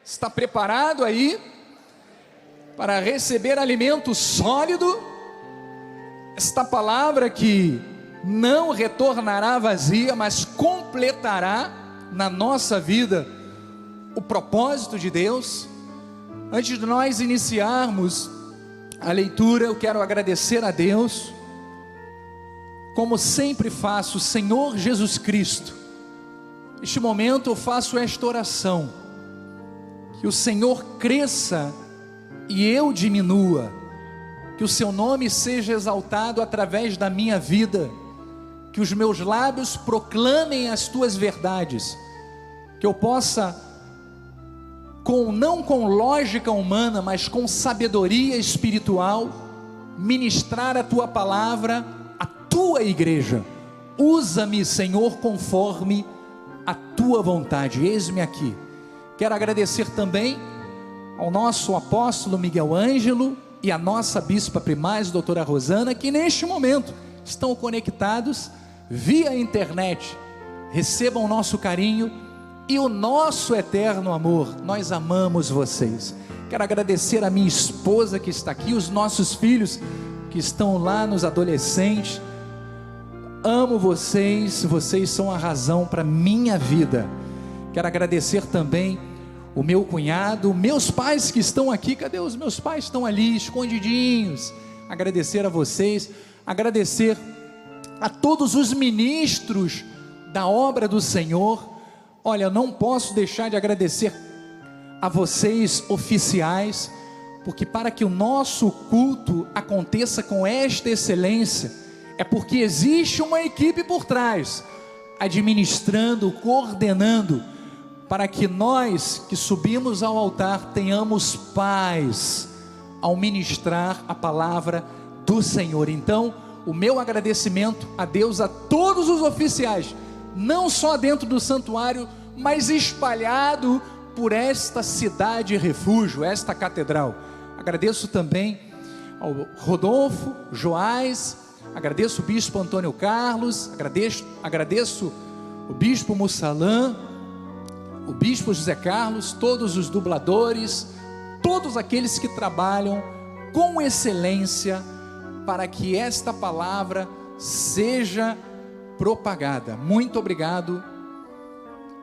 Está preparado aí para receber alimento sólido? Esta palavra que não retornará vazia, mas completará na nossa vida o propósito de Deus. Antes de nós iniciarmos a leitura, eu quero agradecer a Deus, como sempre faço, Senhor Jesus Cristo. Neste momento eu faço esta oração: que o Senhor cresça e eu diminua, que o seu nome seja exaltado através da minha vida, que os meus lábios proclamem as tuas verdades, que eu possa, não com lógica humana, mas com sabedoria espiritual, ministrar a tua palavra à tua igreja. Usa-me, Senhor, conforme a tua vontade. Eis-me aqui. Quero agradecer também ao nosso apóstolo Miguel Ângelo e a nossa bispa primaz, doutora Rosana, que neste momento estão conectados via internet. Recebam o nosso carinho e o nosso eterno amor. Nós amamos vocês. Quero agradecer a minha esposa que está aqui, os nossos filhos que estão lá nos adolescentes. Amo vocês, vocês são a razão para minha vida. Quero agradecer também o meu cunhado, meus pais que estão aqui. Cadê os meus pais? Estão ali, escondidinhos. Agradecer a vocês, agradecer a todos os ministros da obra do Senhor. Olha, não posso deixar de agradecer a vocês, oficiais, porque para que o nosso culto aconteça com esta excelência, é porque existe uma equipe por trás, administrando, coordenando, para que nós que subimos ao altar tenhamos paz ao ministrar a palavra do Senhor. Então, o meu agradecimento a Deus, a todos os oficiais, não só dentro do santuário, mas espalhado por esta cidade refúgio, esta catedral. Agradeço também ao Rodolfo, Joás, agradeço o bispo Antônio Carlos, agradeço o bispo Mussalã, o bispo José Carlos, todos os dubladores, todos aqueles que trabalham com excelência para que esta palavra seja propagada. Muito obrigado.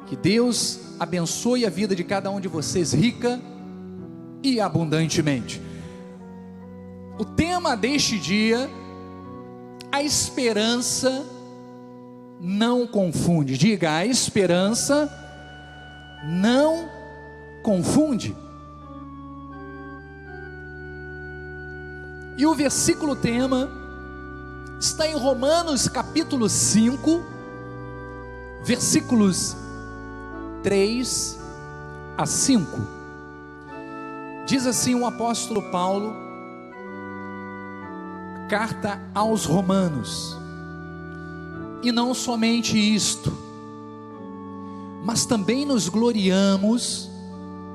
Que Deus abençoe a vida de cada um de vocês rica e abundantemente. O tema deste dia: a esperança não confunde. Diga: a esperança não confunde. E o versículo tema está em Romanos capítulo 5, versículos 3 a 5. Diz assim o apóstolo Paulo, carta aos Romanos: e não somente isto, mas também nos gloriamos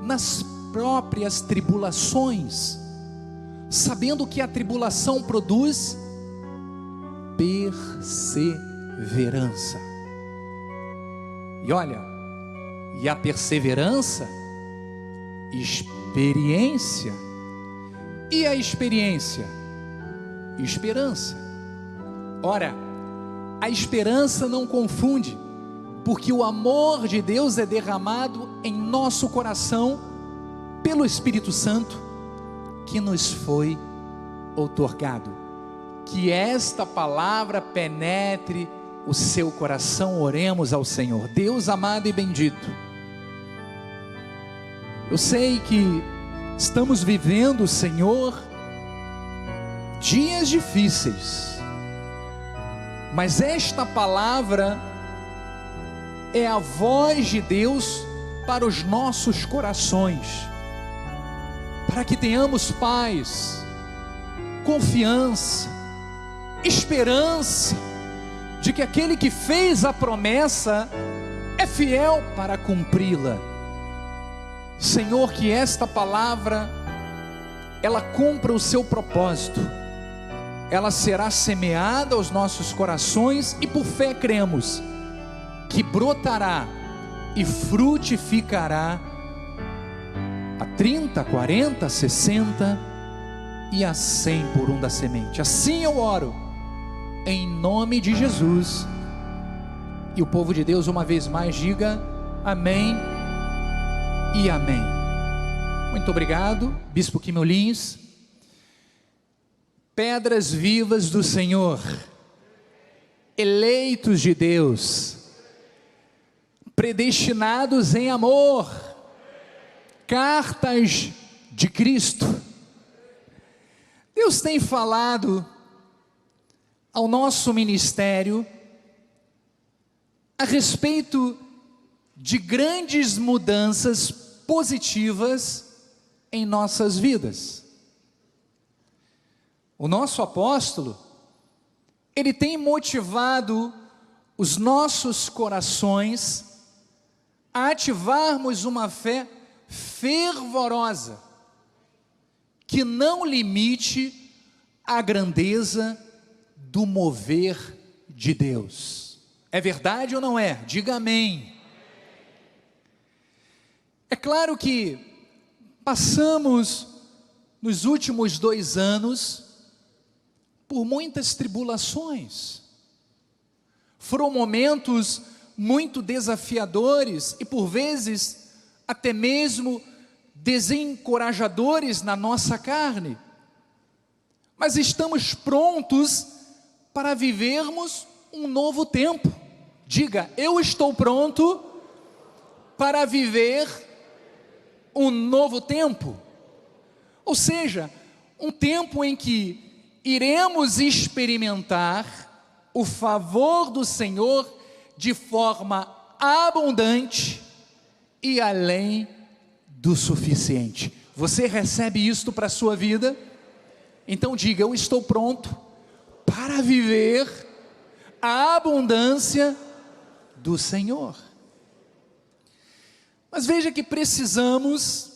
nas próprias tribulações, sabendo que a tribulação produz perseverança. E olha, e a perseverança, experiência, e a experiência, esperança. Ora, a esperança não confunde, porque o amor de Deus é derramado em nosso coração pelo Espírito Santo que nos foi outorgado. Que esta palavra penetre o seu coração. Oremos ao Senhor. Deus amado e bendito, eu sei que estamos vivendo, Senhor, dias difíceis, mas esta palavra é a voz de Deus para os nossos corações, para que tenhamos paz, confiança, esperança de que aquele que fez a promessa é fiel para cumpri-la. Senhor, que esta palavra ela cumpra o seu propósito, ela será semeada aos nossos corações e por fé cremos que brotará e frutificará a 30, a 40, a 60 e a 100 por um da semente. Assim eu oro, em nome de Jesus. E o povo de Deus uma vez mais diga amém e amém. Muito obrigado, Bispo Quimio Lins. Pedras vivas do Senhor, eleitos de Deus, predestinados em amor, cartas de Cristo. Deus tem falado ao nosso ministério a respeito de grandes mudanças positivas em nossas vidas. O nosso apóstolo, ele tem motivado os nossos corações a ativarmos uma fé fervorosa, que não limite a grandeza do mover de Deus. É verdade ou não é? Diga amém. É claro que passamos nos últimos 2 anos por muitas tribulações. Foram momentos muito desafiadores e por vezes até mesmo desencorajadores na nossa carne. Mas estamos prontos para vivermos um novo tempo. Diga, eu estou pronto para viver um novo tempo. Ou seja, um tempo em que iremos experimentar o favor do Senhor de forma abundante e além do suficiente. Você recebe isto para a sua vida? Então diga, eu estou pronto para viver a abundância do Senhor. Mas veja que precisamos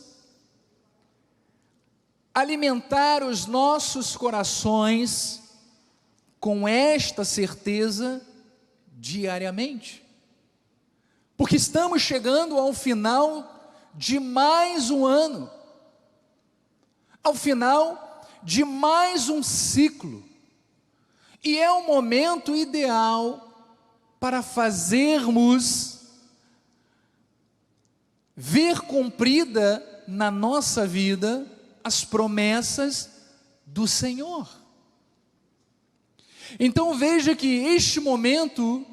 alimentar os nossos corações com esta certeza diariamente, porque estamos chegando ao final de mais um ano, ao final de mais um ciclo, e é o momento ideal para fazermos ver cumprida na nossa vida as promessas do Senhor. Então veja que este momento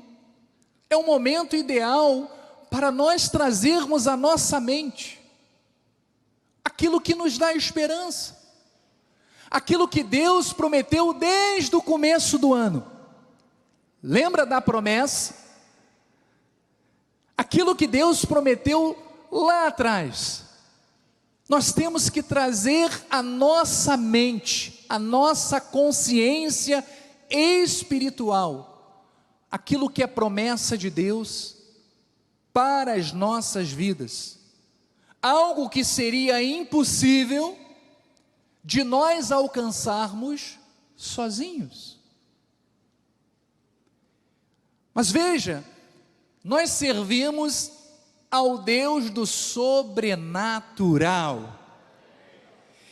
é um momento ideal para nós trazermos à nossa mente aquilo que nos dá esperança, aquilo que Deus prometeu desde o começo do ano. Lembra da promessa? Aquilo que Deus prometeu lá atrás. Nós temos que trazer à nossa mente, à nossa consciência espiritual, aquilo que é promessa de Deus para as nossas vidas. Algo que seria impossível de nós alcançarmos sozinhos. Mas veja, nós servimos ao Deus do sobrenatural.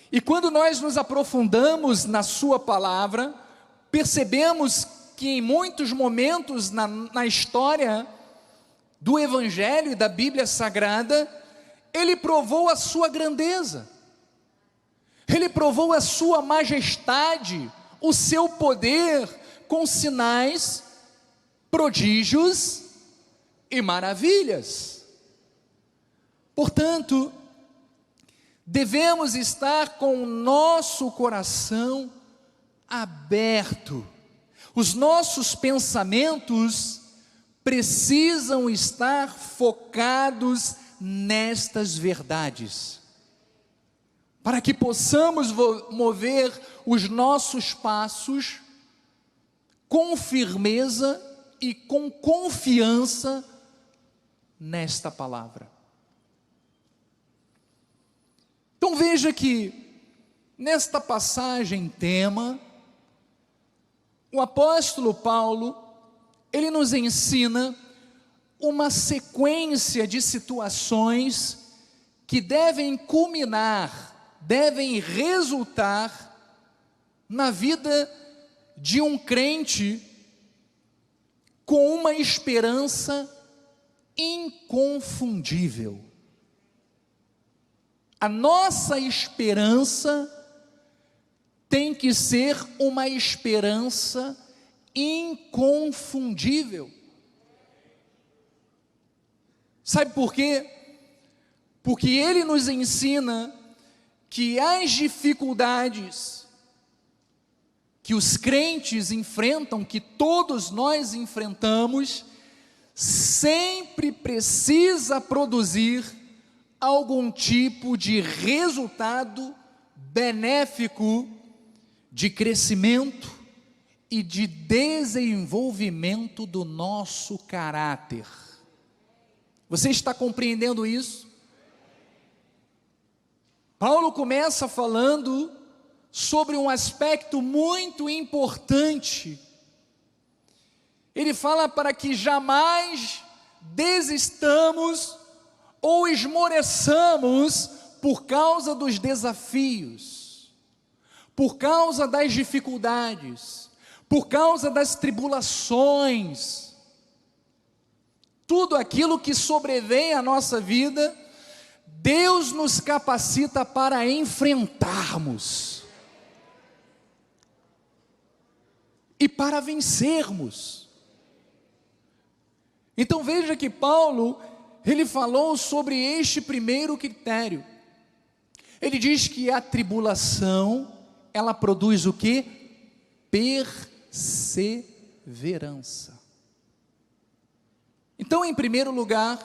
E quando nós nos aprofundamos na sua palavra, percebemos que em muitos momentos na história do Evangelho e da Bíblia Sagrada, Ele provou a sua grandeza, Ele provou a sua majestade, o seu poder, com sinais, prodígios e maravilhas. Portanto, devemos estar com o nosso coração aberto. Os nossos pensamentos precisam estar focados nestas verdades, para que possamos mover os nossos passos com firmeza e com confiança nesta palavra. Então veja que nesta passagem tema, o apóstolo Paulo, ele nos ensina uma sequência de situações que devem culminar, devem resultar na vida de um crente com uma esperança inconfundível. A nossa esperança tem que ser uma esperança inconfundível. Sabe por quê? Porque ele nos ensina que as dificuldades que os crentes enfrentam, que todos nós enfrentamos, sempre precisa produzir algum tipo de resultado benéfico de crescimento e de desenvolvimento do nosso caráter. Você está compreendendo isso? Paulo começa falando sobre um aspecto muito importante. Ele fala para que jamais desistamos ou esmoreçamos por causa dos desafios, por causa das dificuldades, por causa das tribulações. Tudo aquilo que sobrevém à nossa vida, Deus nos capacita para enfrentarmos e para vencermos. Então veja que Paulo, ele falou sobre este primeiro critério. Ele diz que a tribulação, ela produz o quê? Perseverança. Então, em primeiro lugar,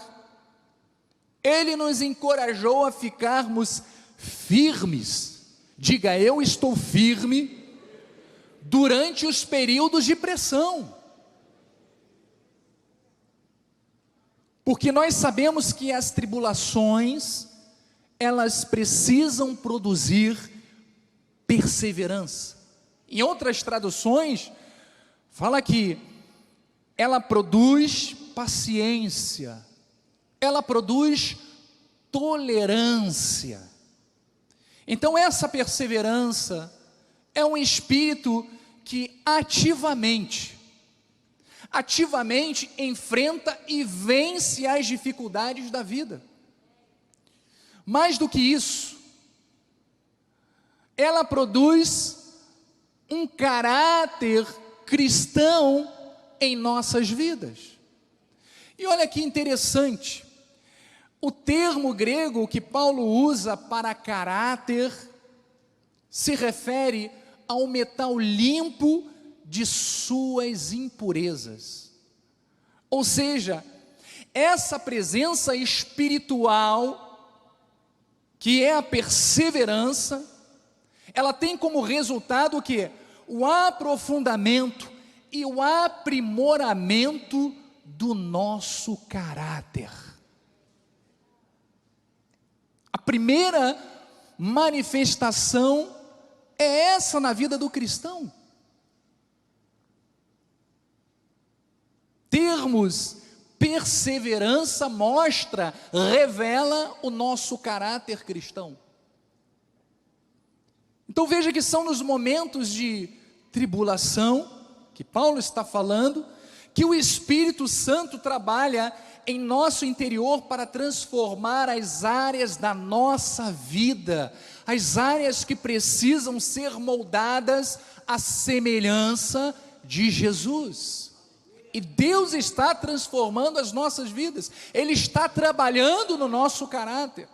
ele nos encorajou a ficarmos firmes. Diga, eu estou firme durante os períodos de pressão. Porque nós sabemos que as tribulações, elas precisam produzir perseverança. Em outras traduções, fala que ela produz paciência, ela produz tolerância. Então essa perseverança é um espírito que ativamente enfrenta e vence as dificuldades da vida. Mais do que isso, ela produz um caráter cristão em nossas vidas. E olha que interessante, o termo grego que Paulo usa para caráter se refere ao metal limpo de suas impurezas. Ou seja, essa presença espiritual, que é a perseverança, ela tem como resultado o quê? O aprofundamento e o aprimoramento do nosso caráter. A primeira manifestação é essa na vida do cristão. Termos perseverança mostra, revela o nosso caráter cristão. Então veja que são nos momentos de tribulação, que Paulo está falando, que o Espírito Santo trabalha em nosso interior para transformar as áreas da nossa vida, as áreas que precisam ser moldadas à semelhança de Jesus. E Deus está transformando as nossas vidas, Ele está trabalhando no nosso caráter.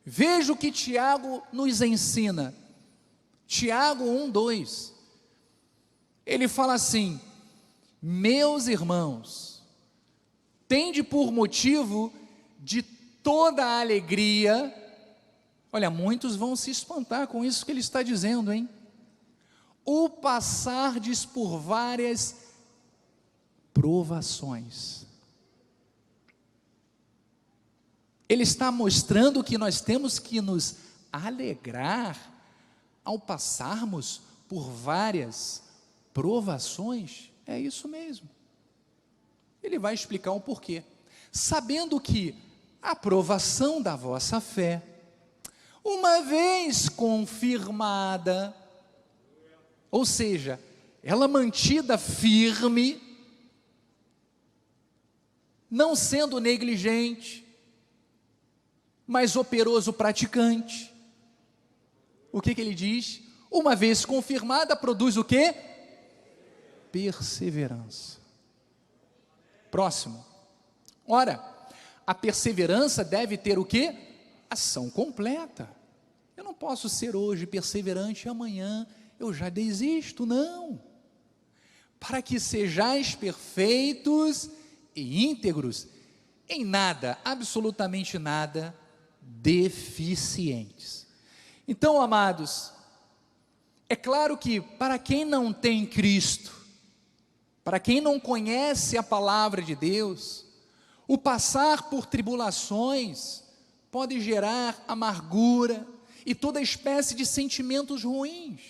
Veja o que Tiago nos ensina. Tiago 1:2. Ele fala assim: meus irmãos, tende por motivo de toda a alegria. Olha, muitos vão se espantar com isso que ele está dizendo, hein? O passardes por várias provações. Ele está mostrando que nós temos que nos alegrar ao passarmos por várias provações. É isso mesmo. Ele vai explicar o porquê. sabendo que a aprovação da vossa fé, uma vez confirmada, ou seja, ela mantida firme, não sendo negligente, mas operoso praticante. O que ele diz? Uma vez confirmada, produz o quê? Perseverança. Próximo. Ora, a perseverança deve ter o quê? Ação completa. Eu não posso ser hoje perseverante e amanhã eu já desisto, não. Para que sejais perfeitos e íntegros, em nada, absolutamente nada, deficientes. Então, amados, é claro que para quem não tem Cristo, para quem não conhece a palavra de Deus, o passar por tribulações pode gerar amargura e toda espécie de sentimentos ruins.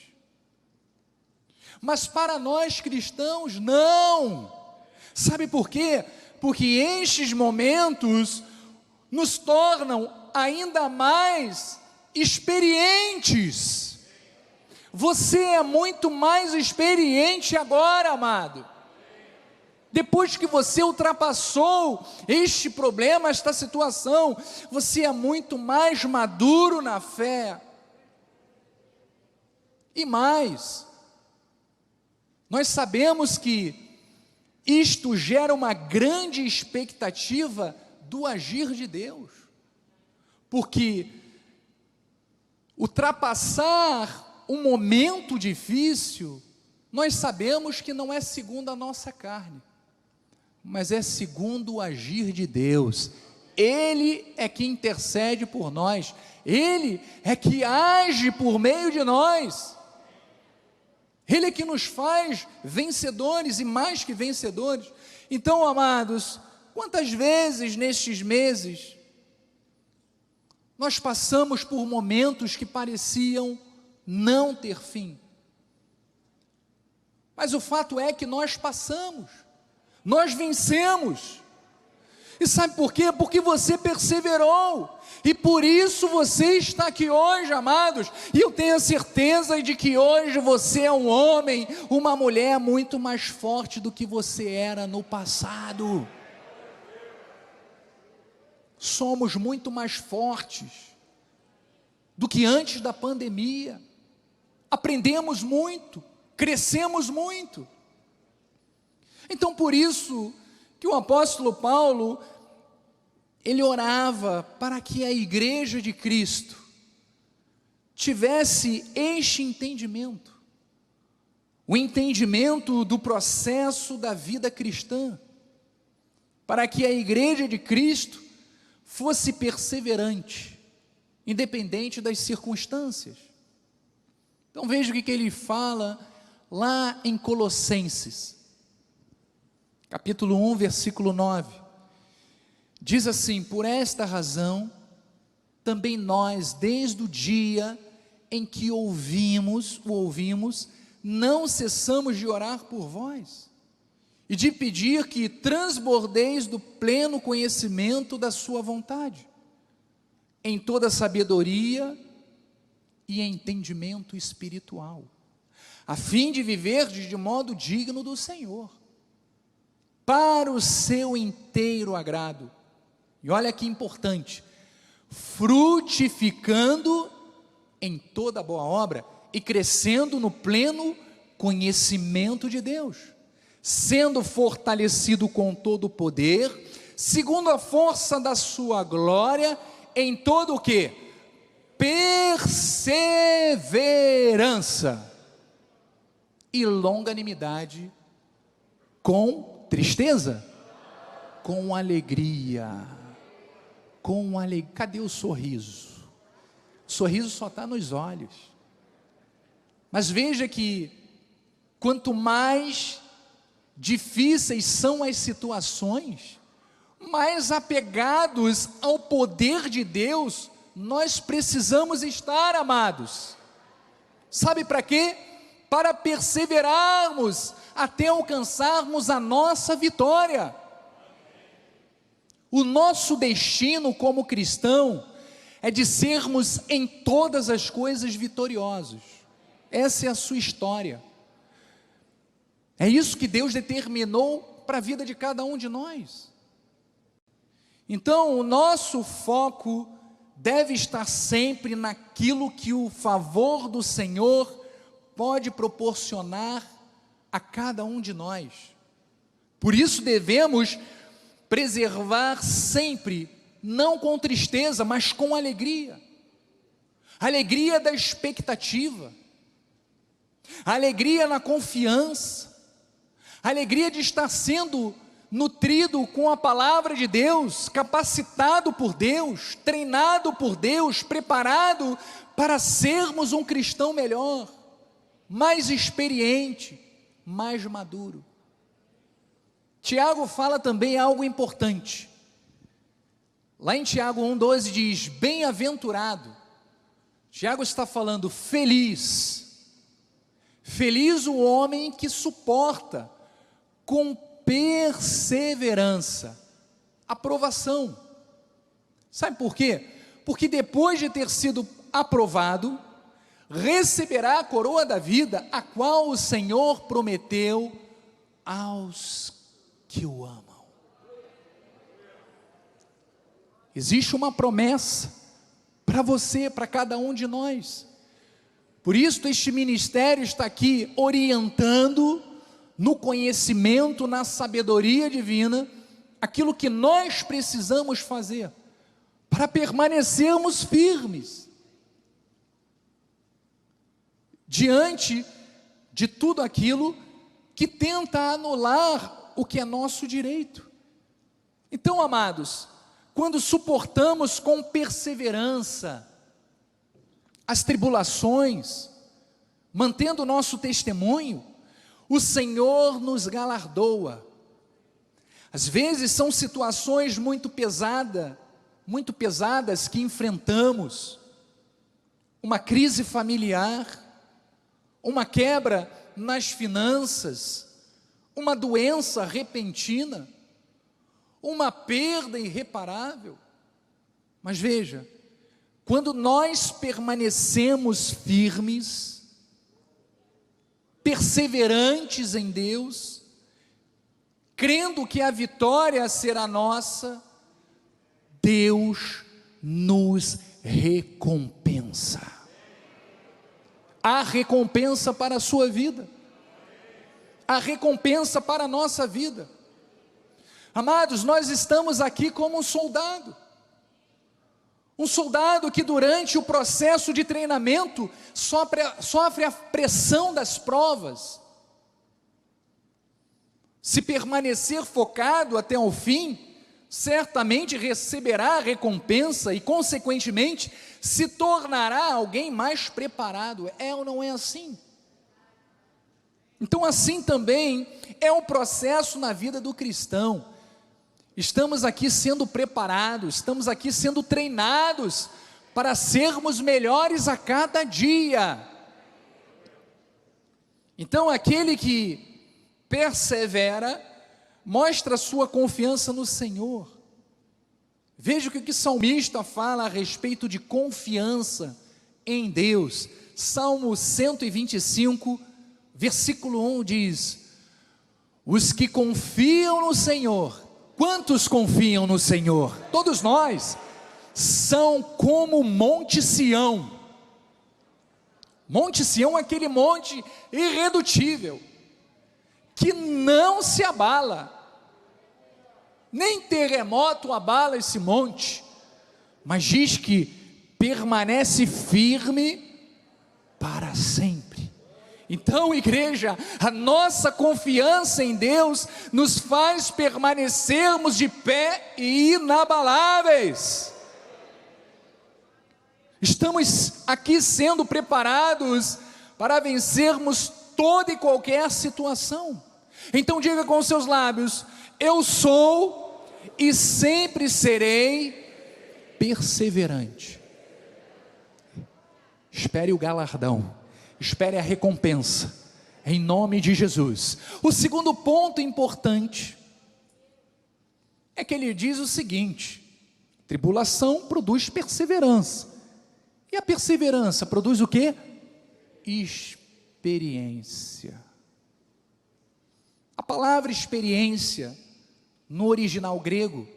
Mas para nós cristãos, não. Sabe por quê? Porque estes momentos nos tornam ainda mais experientes. Você é muito mais experiente agora, amado. Depois que você ultrapassou este problema, esta situação, você é muito mais maduro na fé. E mais, nós sabemos que isto gera uma grande expectativa do agir de Deus, porque ultrapassar um momento difícil, nós sabemos que não é segundo a nossa carne, mas é segundo o agir de Deus. Ele é que intercede por nós, Ele é que age por meio de nós, Ele é que nos faz vencedores e mais que vencedores. Então, amados, quantas vezes nestes meses nós passamos por momentos que pareciam não ter fim, mas o fato é que nós passamos, nós vencemos. E sabe por quê? Porque você perseverou, e por isso você está aqui hoje, amados. E eu tenho a certeza de que hoje você é um homem, uma mulher muito mais forte do que você era no passado. Somos muito mais fortes do que antes da pandemia. Aprendemos muito, crescemos muito. Então, por isso que o apóstolo Paulo, ele orava para que a igreja de Cristo tivesse este entendimento, o entendimento do processo da vida cristã, para que a igreja de Cristo fosse perseverante, independente das circunstâncias. Então veja o que ele fala lá em Colossenses, capítulo 1, versículo 9, diz assim: por esta razão, também nós, desde o dia em que o ouvimos, não cessamos de orar por vós, e de pedir que transbordeis do pleno conhecimento da sua vontade, em toda sabedoria e entendimento espiritual, a fim de viver de modo digno do Senhor, para o seu inteiro agrado. E olha que importante: frutificando em toda boa obra e crescendo no pleno conhecimento de Deus, sendo fortalecido com todo o poder, segundo a força da sua glória, em todo o quê? Perseverança e longanimidade, com tristeza, com alegria, Cadê o sorriso? O sorriso só está nos olhos. Mas veja que quanto mais difíceis são as situações, mais apegados ao poder de Deus nós precisamos estar, amados. Sabe para quê? Para perseverarmos até alcançarmos a nossa vitória. O nosso destino como cristão é de sermos em todas as coisas vitoriosos. Essa é a sua história. É isso que Deus determinou para a vida de cada um de nós. Então, o nosso foco deve estar sempre naquilo que o favor do Senhor pode proporcionar a cada um de nós. Por isso devemos preservar sempre, não com tristeza, mas com alegria. Alegria da expectativa, alegria na confiança, alegria de estar sendo nutrido com a palavra de Deus, capacitado por Deus, treinado por Deus, preparado para sermos um cristão melhor, mais experiente, mais maduro. Tiago fala também algo importante. Lá em Tiago 1,12 diz: bem-aventurado. Tiago está falando feliz. Feliz o homem que suporta com perseverança a provação. Sabe por quê? Porque depois de ter sido aprovado, receberá a coroa da vida, a qual o Senhor prometeu aos que o amam. Existe uma promessa para você, para cada um de nós. Por isso este ministério está aqui orientando no conhecimento, na sabedoria divina, aquilo que nós precisamos fazer para permanecermos firmes diante de tudo aquilo que tenta anular o que é nosso direito. Então, amados, quando suportamos com perseverança as tribulações, mantendo o nosso testemunho, o Senhor nos galardoa. Às vezes são situações muito pesadas que enfrentamos, uma crise familiar, uma quebra nas finanças, uma doença repentina, uma perda irreparável. Mas veja, quando nós permanecemos firmes, perseverantes em Deus, crendo que a vitória será nossa, Deus nos recompensa. Há recompensa para a sua vida, há recompensa para a nossa vida. Amados, nós estamos aqui como um soldado que durante o processo de treinamento sofre a pressão das provas. Se permanecer focado até o fim, certamente receberá a recompensa e, consequentemente, se tornará alguém mais preparado. É ou não é assim? Então, assim também é o processo na vida do cristão. Estamos aqui sendo preparados, estamos aqui sendo treinados para sermos melhores a cada dia. Então, aquele que persevera, mostra sua confiança no Senhor. Veja o que o salmista fala a respeito de confiança em Deus. Salmo 125, versículo 1 diz: os que confiam no Senhor. Quantos confiam no Senhor? Todos nós. São como o Monte Sião. Monte Sião é aquele monte irredutível, que não se abala, nem terremoto abala esse monte, mas diz que permanece firme para sempre. Então, igreja, a nossa confiança em Deus nos faz permanecermos de pé e inabaláveis. Estamos aqui sendo preparados para vencermos toda e qualquer situação. Então diga com seus lábios: eu sou e sempre serei perseverante. Espere o galardão, espere a recompensa, em nome de Jesus. O segundo ponto importante é que ele diz o seguinte: tribulação produz perseverança. E a perseverança produz o quê? Experiência. A palavra experiência, no original grego,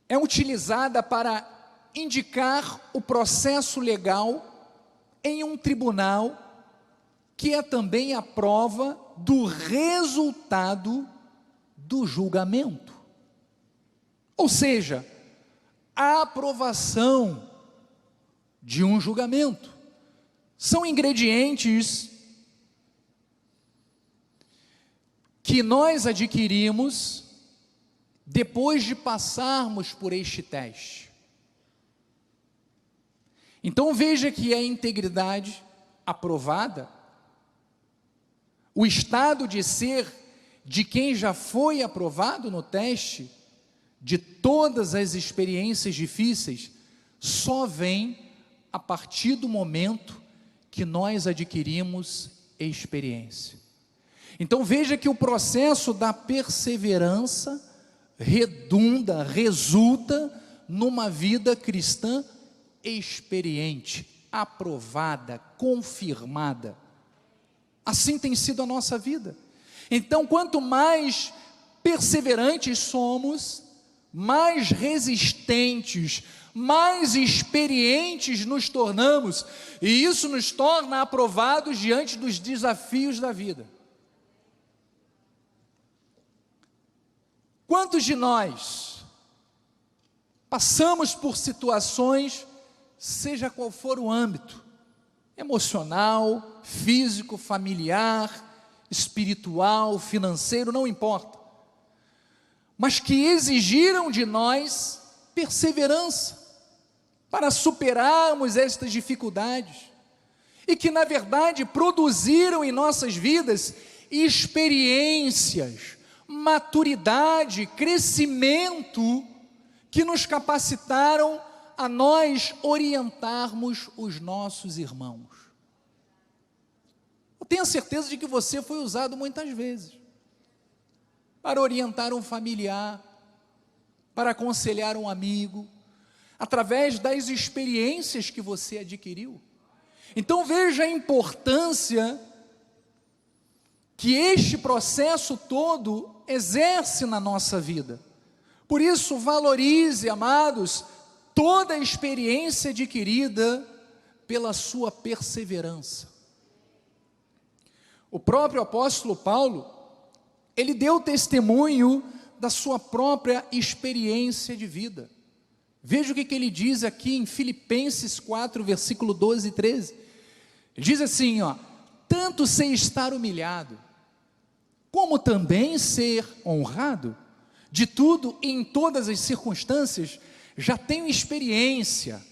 é utilizada para indicar o processo legal em um tribunal, que é também a prova do resultado do julgamento. Ou seja, a aprovação de um julgamento. São ingredientes que nós adquirimos depois de passarmos por este teste. Então veja que a integridade aprovada, o estado de ser de quem já foi aprovado no teste, de todas as experiências difíceis, só vem a partir do momento que nós adquirimos experiência. Então veja que o processo da perseverança resulta numa vida cristã experiente, aprovada, confirmada. Assim tem sido a nossa vida. Então, quanto mais perseverantes somos, mais resistentes, mais experientes nos tornamos, e isso nos torna aprovados diante dos desafios da vida. Quantos de nós passamos por situações, seja qual for o âmbito, emocional, físico, familiar, espiritual, financeiro, não importa, mas que exigiram de nós perseverança para superarmos estas dificuldades, e que na verdade produziram em nossas vidas experiências, maturidade, crescimento, que nos capacitaram a nós orientarmos os nossos irmãos. Eu tenho a certeza de que você foi usado muitas vezes para orientar um familiar, para aconselhar um amigo, através das experiências que você adquiriu. Então veja a importância que este processo todo exerce na nossa vida. Por isso, valorize, amados, toda a experiência adquirida pela sua perseverança. O próprio apóstolo Paulo, ele deu testemunho da sua própria experiência de vida. Veja o que ele diz aqui em Filipenses 4, versículo 12 e 13. Ele diz assim, tanto sei estar humilhado, como também ser honrado, de tudo e em todas as circunstâncias, já tenho experiência,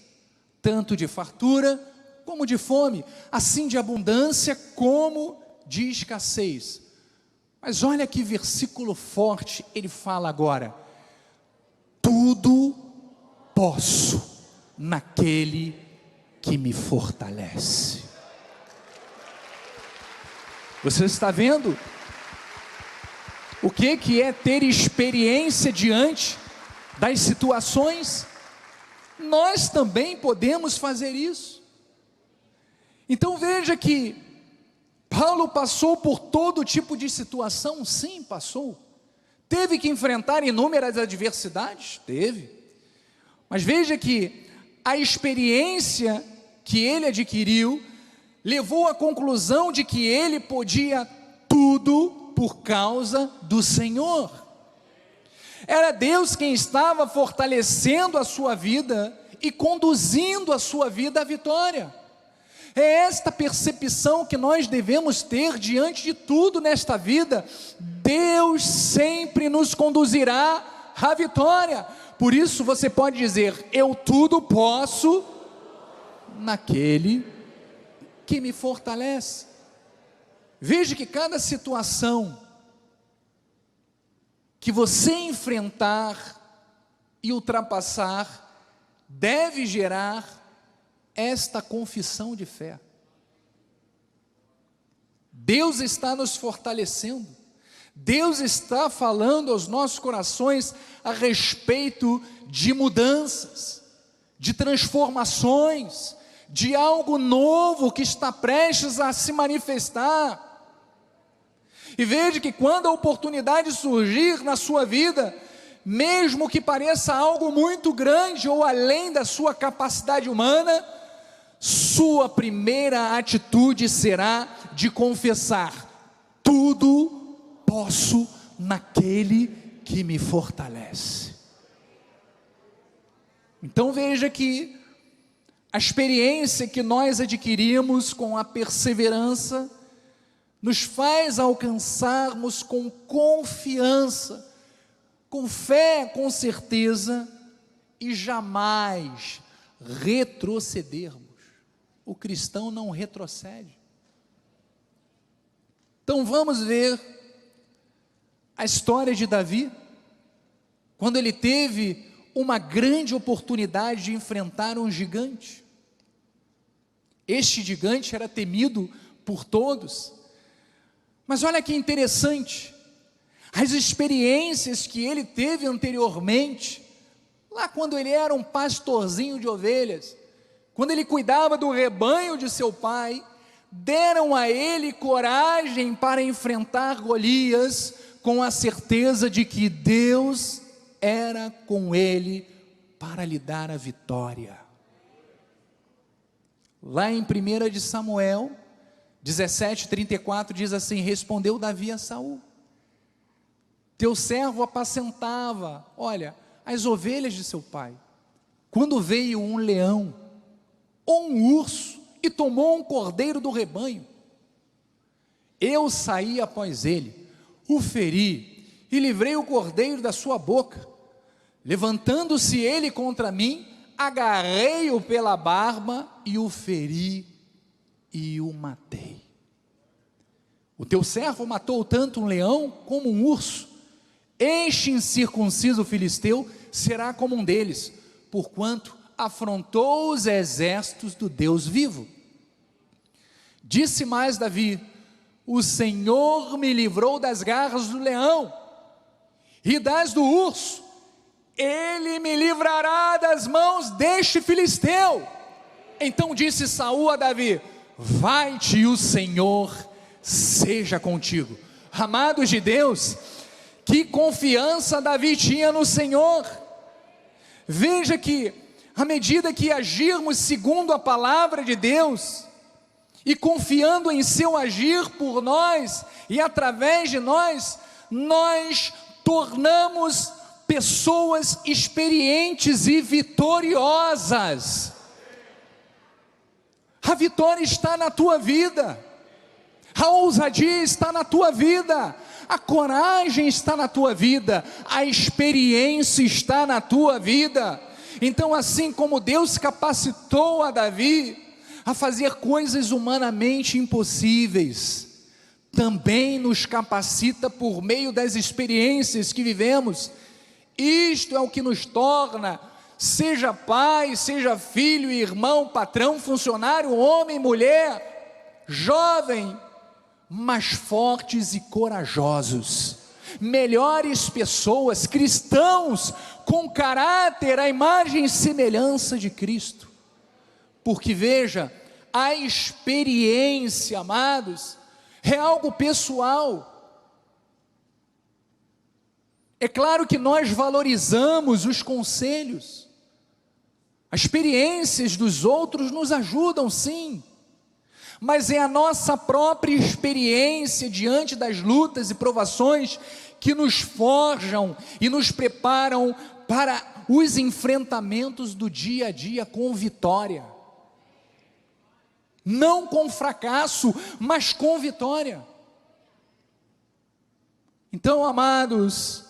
tanto de fartura como de fome, assim de abundância como de escassez. Mas olha que versículo forte ele fala agora: tudo posso naquele que me fortalece. Você está vendo o que é ter experiência diante das situações? Nós também podemos fazer isso. Então veja que Paulo passou por todo tipo de situação. Sim, passou. Teve que enfrentar inúmeras adversidades? Teve. Mas veja que a experiência que ele adquiriu levou à conclusão de que ele podia tudo por causa do Senhor. Era Deus quem estava fortalecendo a sua vida e conduzindo a sua vida à vitória. É esta percepção que nós devemos ter diante de tudo nesta vida. Deus sempre nos conduzirá à vitória. Por isso você pode dizer: eu tudo posso naquele que me fortalece. Veja que cada situação que você enfrentar e ultrapassar deve gerar esta confissão de fé. Deus está nos fortalecendo, Deus está falando aos nossos corações a respeito de mudanças, de transformações, de algo novo que está prestes a se manifestar. E veja que quando a oportunidade surgir na sua vida, mesmo que pareça algo muito grande ou além da sua capacidade humana, sua primeira atitude será de confessar: tudo posso naquele que me fortalece. Então veja que a experiência que nós adquirimos com a perseverança nos faz alcançarmos com confiança, com fé, com certeza, e jamais retrocedermos. O cristão não retrocede. Então vamos ver a história de Davi, quando ele teve uma grande oportunidade de enfrentar um gigante. Este gigante era temido por todos, mas olha que interessante, as experiências que ele teve anteriormente, lá quando ele era um pastorzinho de ovelhas, quando ele cuidava do rebanho de seu pai, deram a ele coragem para enfrentar Golias, com a certeza de que Deus era com ele para lhe dar a vitória. Lá em 1 de Samuel 17:34 diz assim: respondeu Davi a Saul: teu servo apacentava, olha, as ovelhas de seu pai, quando veio um leão ou um urso e tomou um cordeiro do rebanho, eu saí após ele, o feri e livrei o cordeiro da sua boca. Levantando-se ele contra mim, agarrei-o pela barba e o feri e o matei. O teu servo matou tanto um leão como um urso. Este incircunciso filisteu será como um deles, porquanto afrontou os exércitos do Deus vivo. Disse mais Davi: o Senhor me livrou das garras do leão e das do urso, ele me livrará das mãos deste filisteu. Então disse Saul a Davi: vai-te e o Senhor seja contigo. Amados de Deus, que confiança Davi tinha no Senhor. Veja que à medida que agirmos segundo a palavra de Deus, e confiando em seu agir por nós, e através de nós, nós tornamos pessoas experientes e vitoriosas. A vitória está na tua vida, a ousadia está na tua vida, a coragem está na tua vida, a experiência está na tua vida. Então, assim como Deus capacitou a Davi a fazer coisas humanamente impossíveis, também nos capacita por meio das experiências que vivemos. Isto é o que nos torna, seja pai, seja filho, irmão, patrão, funcionário, homem, mulher, jovem, mais fortes e corajosos, melhores pessoas, cristãos com caráter, à imagem e semelhança de Cristo. Porque veja, a experiência, amados, é algo pessoal. É claro que nós valorizamos os conselhos, as experiências dos outros nos ajudam sim, mas é a nossa própria experiência diante das lutas e provações que nos forjam e nos preparam para os enfrentamentos do dia a dia com vitória. Não com fracasso, mas com vitória. Então, amados,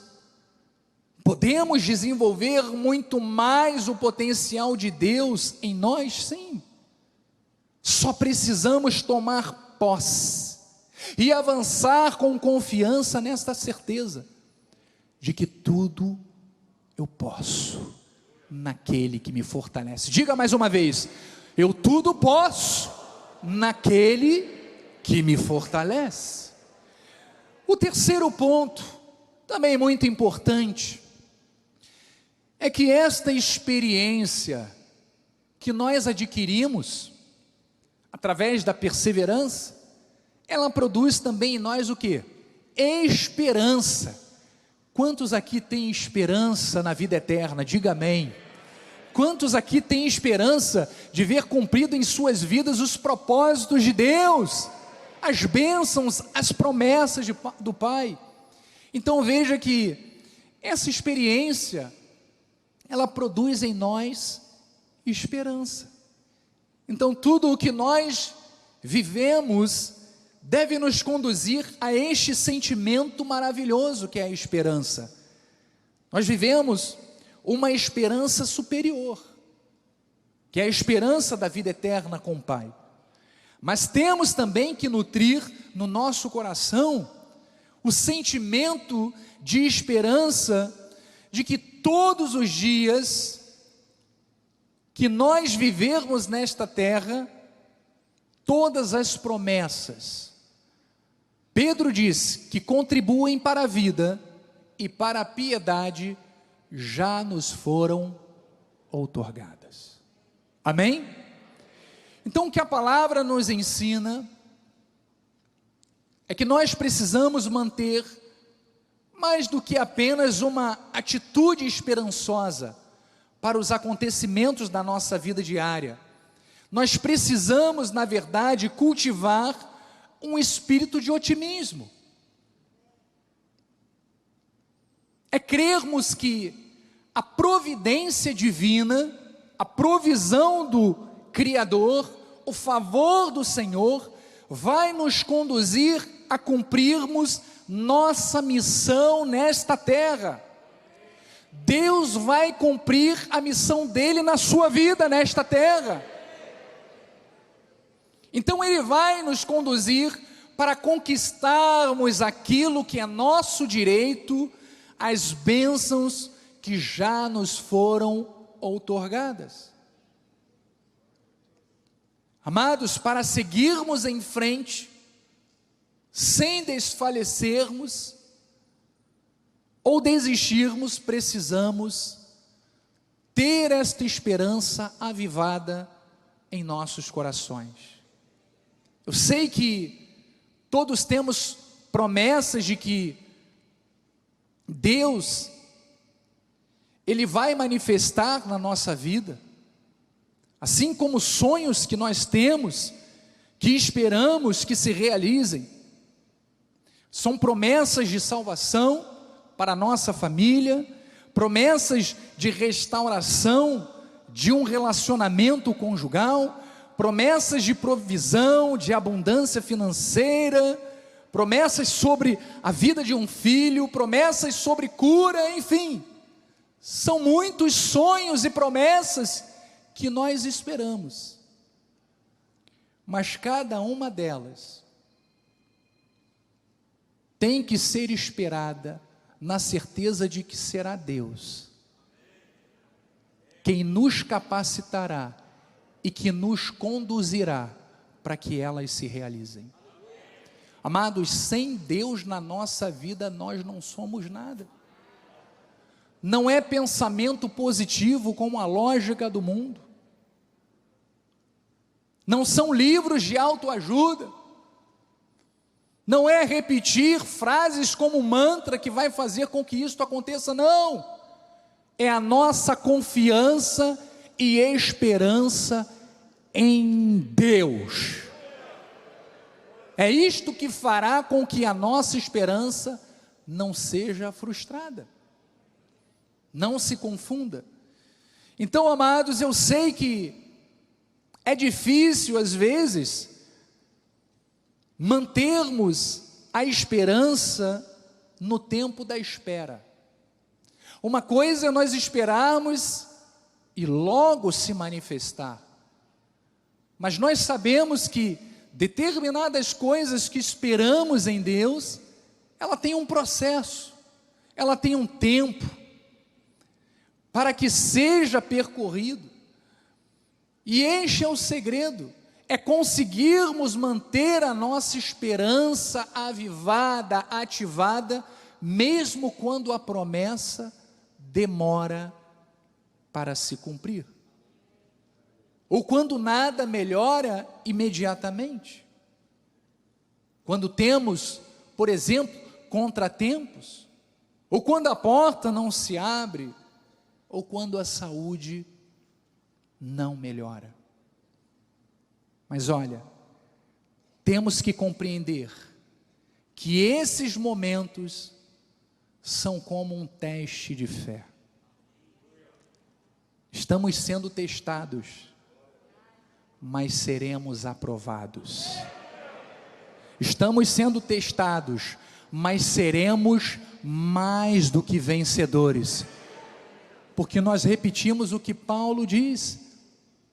podemos desenvolver muito mais o potencial de Deus em nós, sim. Só precisamos tomar posse e avançar com confiança nesta certeza de que tudo eu posso naquele que me fortalece. Diga mais uma vez: eu tudo posso naquele que me fortalece. O terceiro ponto, também muito importante, é que esta experiência que nós adquirimos através da perseverança, ela produz também em nós o quê? Esperança. Quantos aqui têm esperança na vida eterna? Diga amém. Quantos aqui têm esperança de ver cumprido em suas vidas os propósitos de Deus, as bênçãos, as promessas do Pai? Então veja que essa experiência, ela produz em nós esperança. Então tudo o que nós vivemos deve nos conduzir a este sentimento maravilhoso que é a esperança. Nós vivemos uma esperança superior, que é a esperança da vida eterna com o Pai. Mas temos também que nutrir no nosso coração o sentimento de esperança de que todos os dias que nós vivermos nesta terra, todas as promessas, Pedro diz que contribuem para a vida e para a piedade, já nos foram outorgadas. Amém? Então o que a palavra nos ensina é que nós precisamos manter mais do que apenas uma atitude esperançosa para os acontecimentos da nossa vida diária. Nós precisamos, na verdade, cultivar um espírito de otimismo. É crermos que a providência divina, a provisão do Criador, o favor do Senhor, vai nos conduzir a cumprirmos nossa missão nesta terra. Deus vai cumprir a missão dele na sua vida nesta terra. Então Ele vai nos conduzir para conquistarmos aquilo que é nosso direito, as bênçãos que já nos foram outorgadas. Amados, para seguirmos em frente, sem desfalecermos ou desistirmos, precisamos ter esta esperança avivada em nossos corações. Eu sei que todos temos promessas de que Deus, Ele vai manifestar na nossa vida, assim como sonhos que nós temos, que esperamos que se realizem. São promessas de salvação para a nossa família, promessas de restauração de um relacionamento conjugal, promessas de provisão, de abundância financeira, promessas sobre a vida de um filho, promessas sobre cura, enfim. São muitos sonhos e promessas que nós esperamos, mas cada uma delas tem que ser esperada na certeza de que será Deus quem nos capacitará e que nos conduzirá para que elas se realizem. Amados, sem Deus na nossa vida nós não somos nada. Não é pensamento positivo como a lógica do mundo. Não são livros de autoajuda. Não é repetir frases como mantra que vai fazer com que isto aconteça, não. É a nossa confiança e esperança em Deus. É isto que fará com que a nossa esperança não seja frustrada. Não se confunda. Então, amados, eu sei que é difícil às vezes mantermos a esperança no tempo da espera. Uma coisa é nós esperarmos e logo se manifestar, mas nós sabemos que determinadas coisas que esperamos em Deus, ela tem um processo, ela tem um tempo para que seja percorrido. E este é o segredo, é conseguirmos manter a nossa esperança avivada, ativada, mesmo quando a promessa demora para se cumprir, ou quando nada melhora imediatamente, quando temos, por exemplo, contratempos, ou quando a porta não se abre, ou quando a saúde não melhora. Mas olha, temos que compreender que esses momentos são como um teste de fé. Estamos sendo testados, mas seremos aprovados. Estamos sendo testados, mas seremos mais do que vencedores. Porque nós repetimos o que Paulo diz: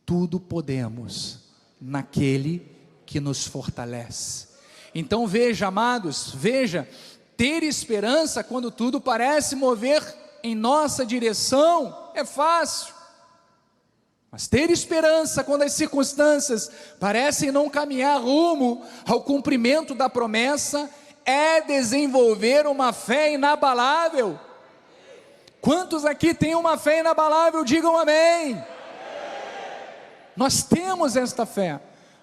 tudo podemos naquele que nos fortalece. Então veja, amados, veja, ter esperança quando tudo parece mover em nossa direção é fácil, mas ter esperança quando as circunstâncias parecem não caminhar rumo ao cumprimento da promessa é desenvolver uma fé inabalável. Quantos aqui têm uma fé inabalável? Digam amém. Nós temos esta fé,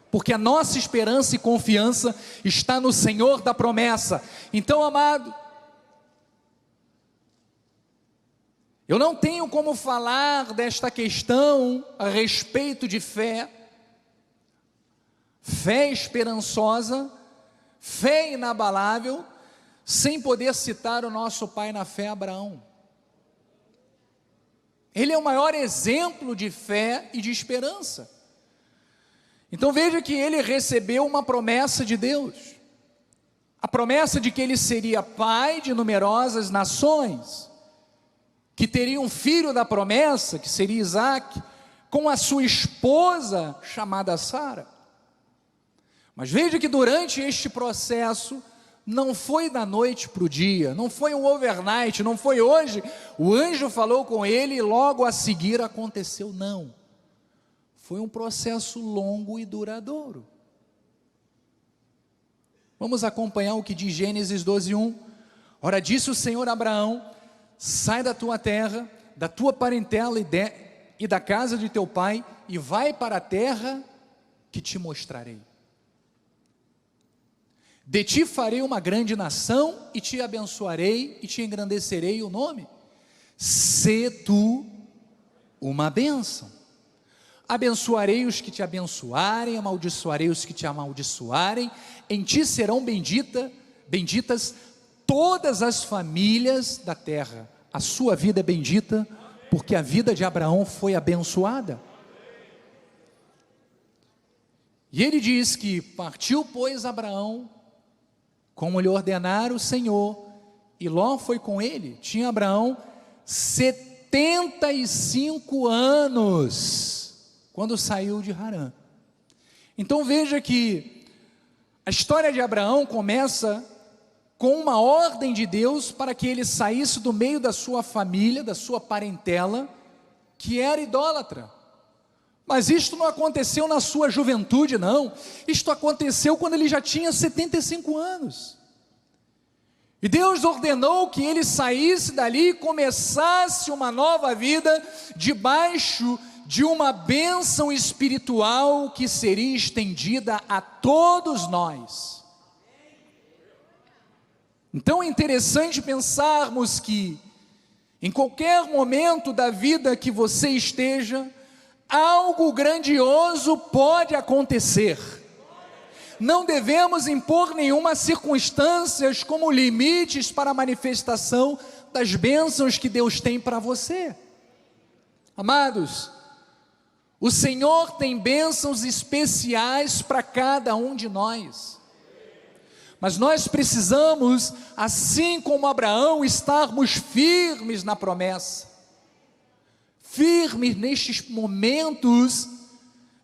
porque a nossa esperança e confiança está no Senhor da promessa. Então, amado, eu não tenho como falar desta questão a respeito de fé, fé esperançosa, fé inabalável, sem poder citar o nosso pai na fé, Abraão. Ele é o maior exemplo de fé e de esperança. Então veja que ele recebeu uma promessa de Deus, a promessa de que ele seria pai de numerosas nações, que teria um filho da promessa, que seria Isaque, com a sua esposa chamada Sara. Mas veja que durante este processo, não foi da noite para o dia, não foi um overnight, não foi hoje, o anjo falou com ele e logo a seguir aconteceu, não. Foi um processo longo e duradouro. Vamos acompanhar o que diz Gênesis 12:1. Ora disse o Senhor a Abraão: sai da tua terra, da tua parentela e da casa de teu pai, e vai para a terra que te mostrarei. De ti farei uma grande nação, e te abençoarei, e te engrandecerei o nome. Sê tu uma bênção. Abençoarei os que te abençoarem, amaldiçoarei os que te amaldiçoarem, em ti serão benditas todas as famílias da terra. A sua vida é bendita, porque a vida de Abraão foi abençoada. E ele diz que partiu, pois, Abraão, como lhe ordenara o Senhor, e Ló foi com ele. Tinha Abraão 75 anos, quando saiu de Harã. Então veja que a história de Abraão começa com uma ordem de Deus para que ele saísse do meio da sua família, da sua parentela, que era idólatra. Mas isto não aconteceu na sua juventude, não. Isto aconteceu quando ele já tinha 75 anos. E Deus ordenou que ele saísse dali e começasse uma nova vida debaixo de uma bênção espiritual que seria estendida a todos nós. Então é interessante pensarmos que em qualquer momento da vida que você esteja, algo grandioso pode acontecer. Não devemos impor nenhuma circunstâncias como limites para a manifestação das bênçãos que Deus tem para você. Amados, o Senhor tem bênçãos especiais para cada um de nós. Mas nós precisamos, assim como Abraão, estarmos firmes na promessa, firmes nestes momentos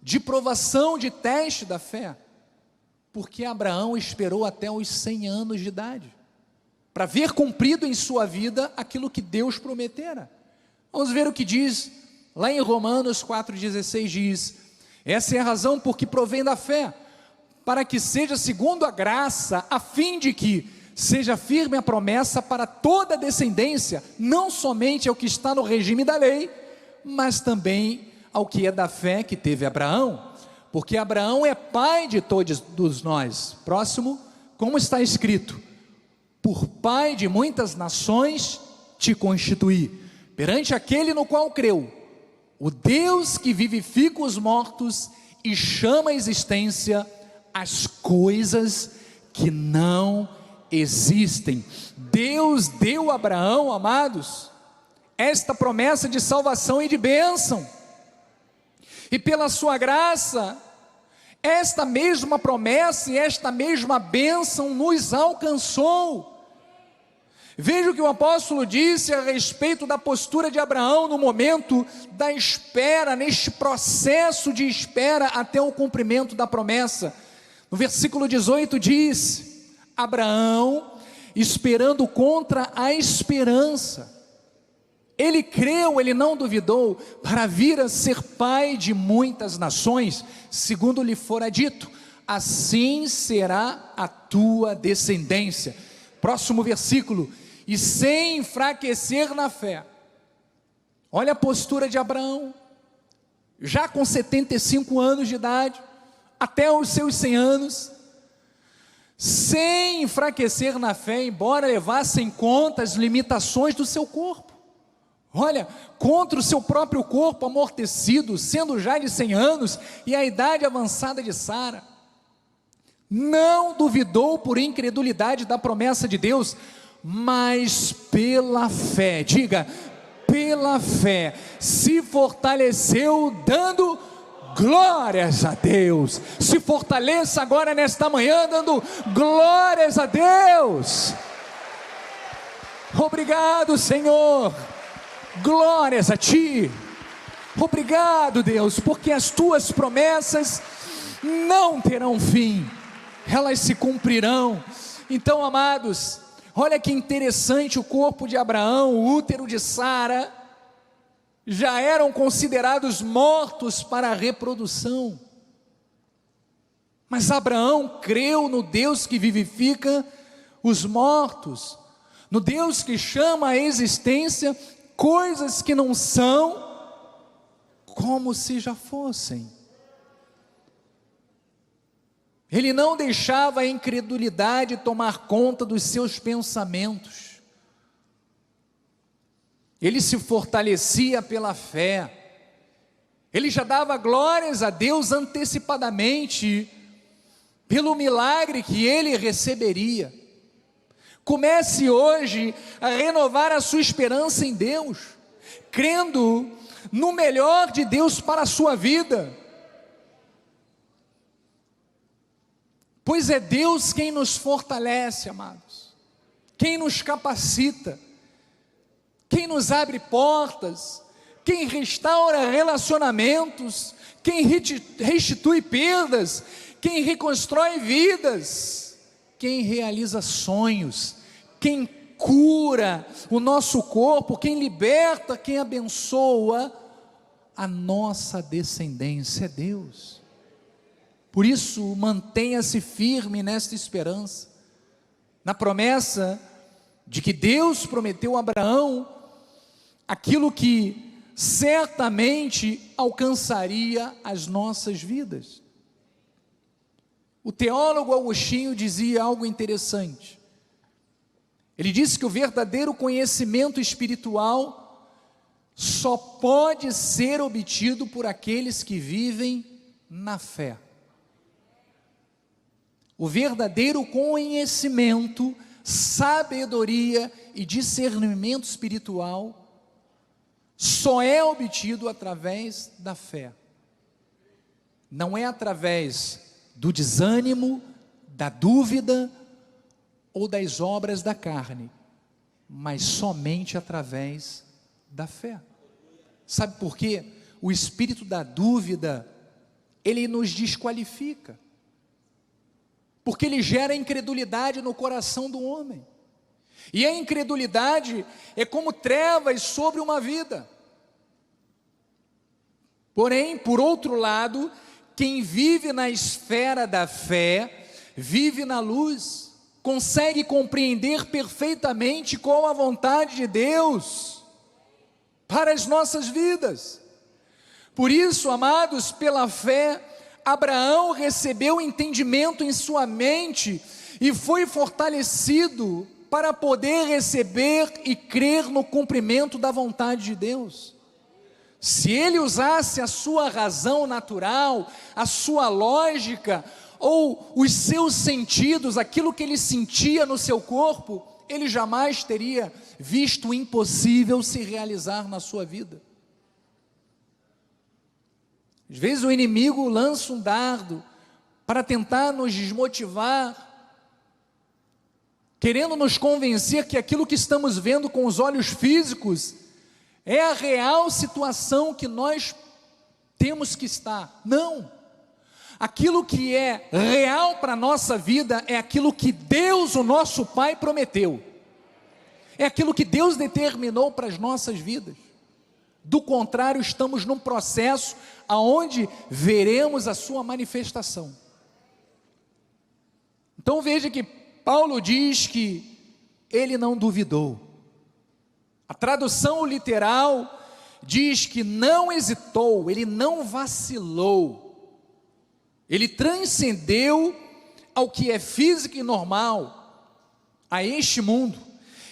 de provação, de teste da fé, porque Abraão esperou até os 100 anos de idade, para ver cumprido em sua vida aquilo que Deus prometera. Vamos ver o que diz, lá em Romanos 4,16 diz: Essa é a razão por que provém da fé, para que seja segundo a graça, a fim de que seja firme a promessa para toda a descendência, não somente ao que está no regime da lei, mas também ao que é da fé que teve Abraão, porque Abraão é pai de todos nós. Próximo, como está escrito: por pai de muitas nações te constituí, perante aquele no qual creu, o Deus que vivifica os mortos e chama à existência as coisas que não existem. Deus deu a Abraão, amados, esta promessa de salvação e de bênção, e pela sua graça, esta mesma promessa e esta mesma bênção nos alcançou. Veja o que o apóstolo disse a respeito da postura de Abraão no momento da espera, neste processo de espera até o cumprimento da promessa. No versículo 18 diz: Abraão, esperando contra a esperança, ele creu, ele não duvidou, para vir a ser pai de muitas nações, segundo lhe fora dito, assim será a tua descendência. Próximo versículo: e sem enfraquecer na fé. Olha a postura de Abraão, já com 75 anos de idade, até os seus 100 anos, sem enfraquecer na fé, embora levasse em conta as limitações do seu corpo. Olha, contra o seu próprio corpo amortecido, sendo já de 100 anos, e a idade avançada de Sara, não duvidou por incredulidade da promessa de Deus, mas pela fé, diga, pela fé, se fortaleceu dando glórias a Deus. Se fortaleça agora nesta manhã dando glórias a Deus. Obrigado, Senhor, glórias a Ti. Obrigado, Deus, porque as Tuas promessas não terão fim, elas se cumprirão. Então, amados, olha que interessante, o corpo de Abraão, o útero de Sara, já eram considerados mortos para a reprodução. Mas Abraão creu no Deus que vivifica os mortos, no Deus que chama à existência coisas que não são como se já fossem. Ele não deixava a incredulidade tomar conta dos seus pensamentos. Ele se fortalecia pela fé. Ele já dava glórias a Deus antecipadamente pelo milagre que ele receberia. Comece hoje a renovar a sua esperança em Deus, crendo no melhor de Deus para a sua vida. Pois é Deus quem nos fortalece, amados, quem nos capacita, quem nos abre portas, quem restaura relacionamentos, quem restitui perdas, quem reconstrói vidas, quem realiza sonhos, quem cura o nosso corpo, quem liberta, quem abençoa a nossa descendência é Deus. Por isso, mantenha-se firme nesta esperança, na promessa de que Deus prometeu a Abraão aquilo que certamente alcançaria as nossas vidas. O teólogo Agostinho dizia algo interessante. Ele disse que o verdadeiro conhecimento espiritual só pode ser obtido por aqueles que vivem na fé. O verdadeiro conhecimento, sabedoria e discernimento espiritual só é obtido através da fé. Não é através do desânimo, da dúvida ou das obras da carne, mas somente através da fé. Sabe por quê? O espírito da dúvida, ele nos desqualifica, porque ele gera incredulidade no coração do homem, e a incredulidade é como trevas sobre uma vida. Porém, por outro lado, quem vive na esfera da fé, vive na luz, consegue compreender perfeitamente qual a vontade de Deus para as nossas vidas. Por isso, amados, pela fé, Abraão recebeu entendimento em sua mente e foi fortalecido para poder receber e crer no cumprimento da vontade de Deus. Se ele usasse a sua razão natural, a sua lógica, ou os seus sentidos, aquilo que ele sentia no seu corpo, ele jamais teria visto o impossível se realizar na sua vida. Às vezes o inimigo lança um dardo para tentar nos desmotivar, querendo nos convencer que aquilo que estamos vendo com os olhos físicos é a real situação que nós temos que estar. Não. Aquilo que é real para a nossa vida é aquilo que Deus, o nosso Pai, prometeu. É aquilo que Deus determinou para as nossas vidas. Do contrário, estamos num processo aonde veremos a sua manifestação. Então veja que Paulo diz que ele não duvidou. A tradução literal diz que não hesitou, ele não vacilou. Ele transcendeu ao que é físico e normal, a este mundo.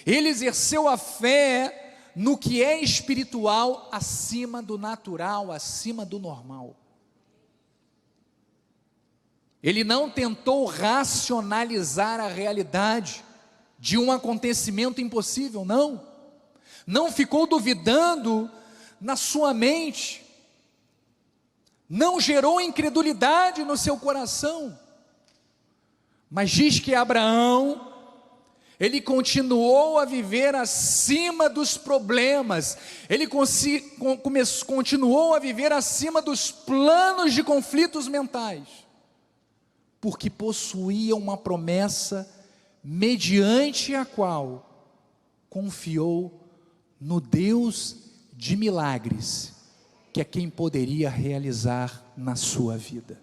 Ele exerceu a fé no que é espiritual, acima do natural, acima do normal. Ele não tentou racionalizar a realidade de um acontecimento impossível, não. Não ficou duvidando na sua mente, não gerou incredulidade no seu coração, mas diz que Abraão, ele continuou a viver acima dos problemas, ele continuou a viver acima dos planos de conflitos mentais, porque possuía uma promessa mediante a qual confiou no Deus de milagres, que é quem poderia realizar na sua vida.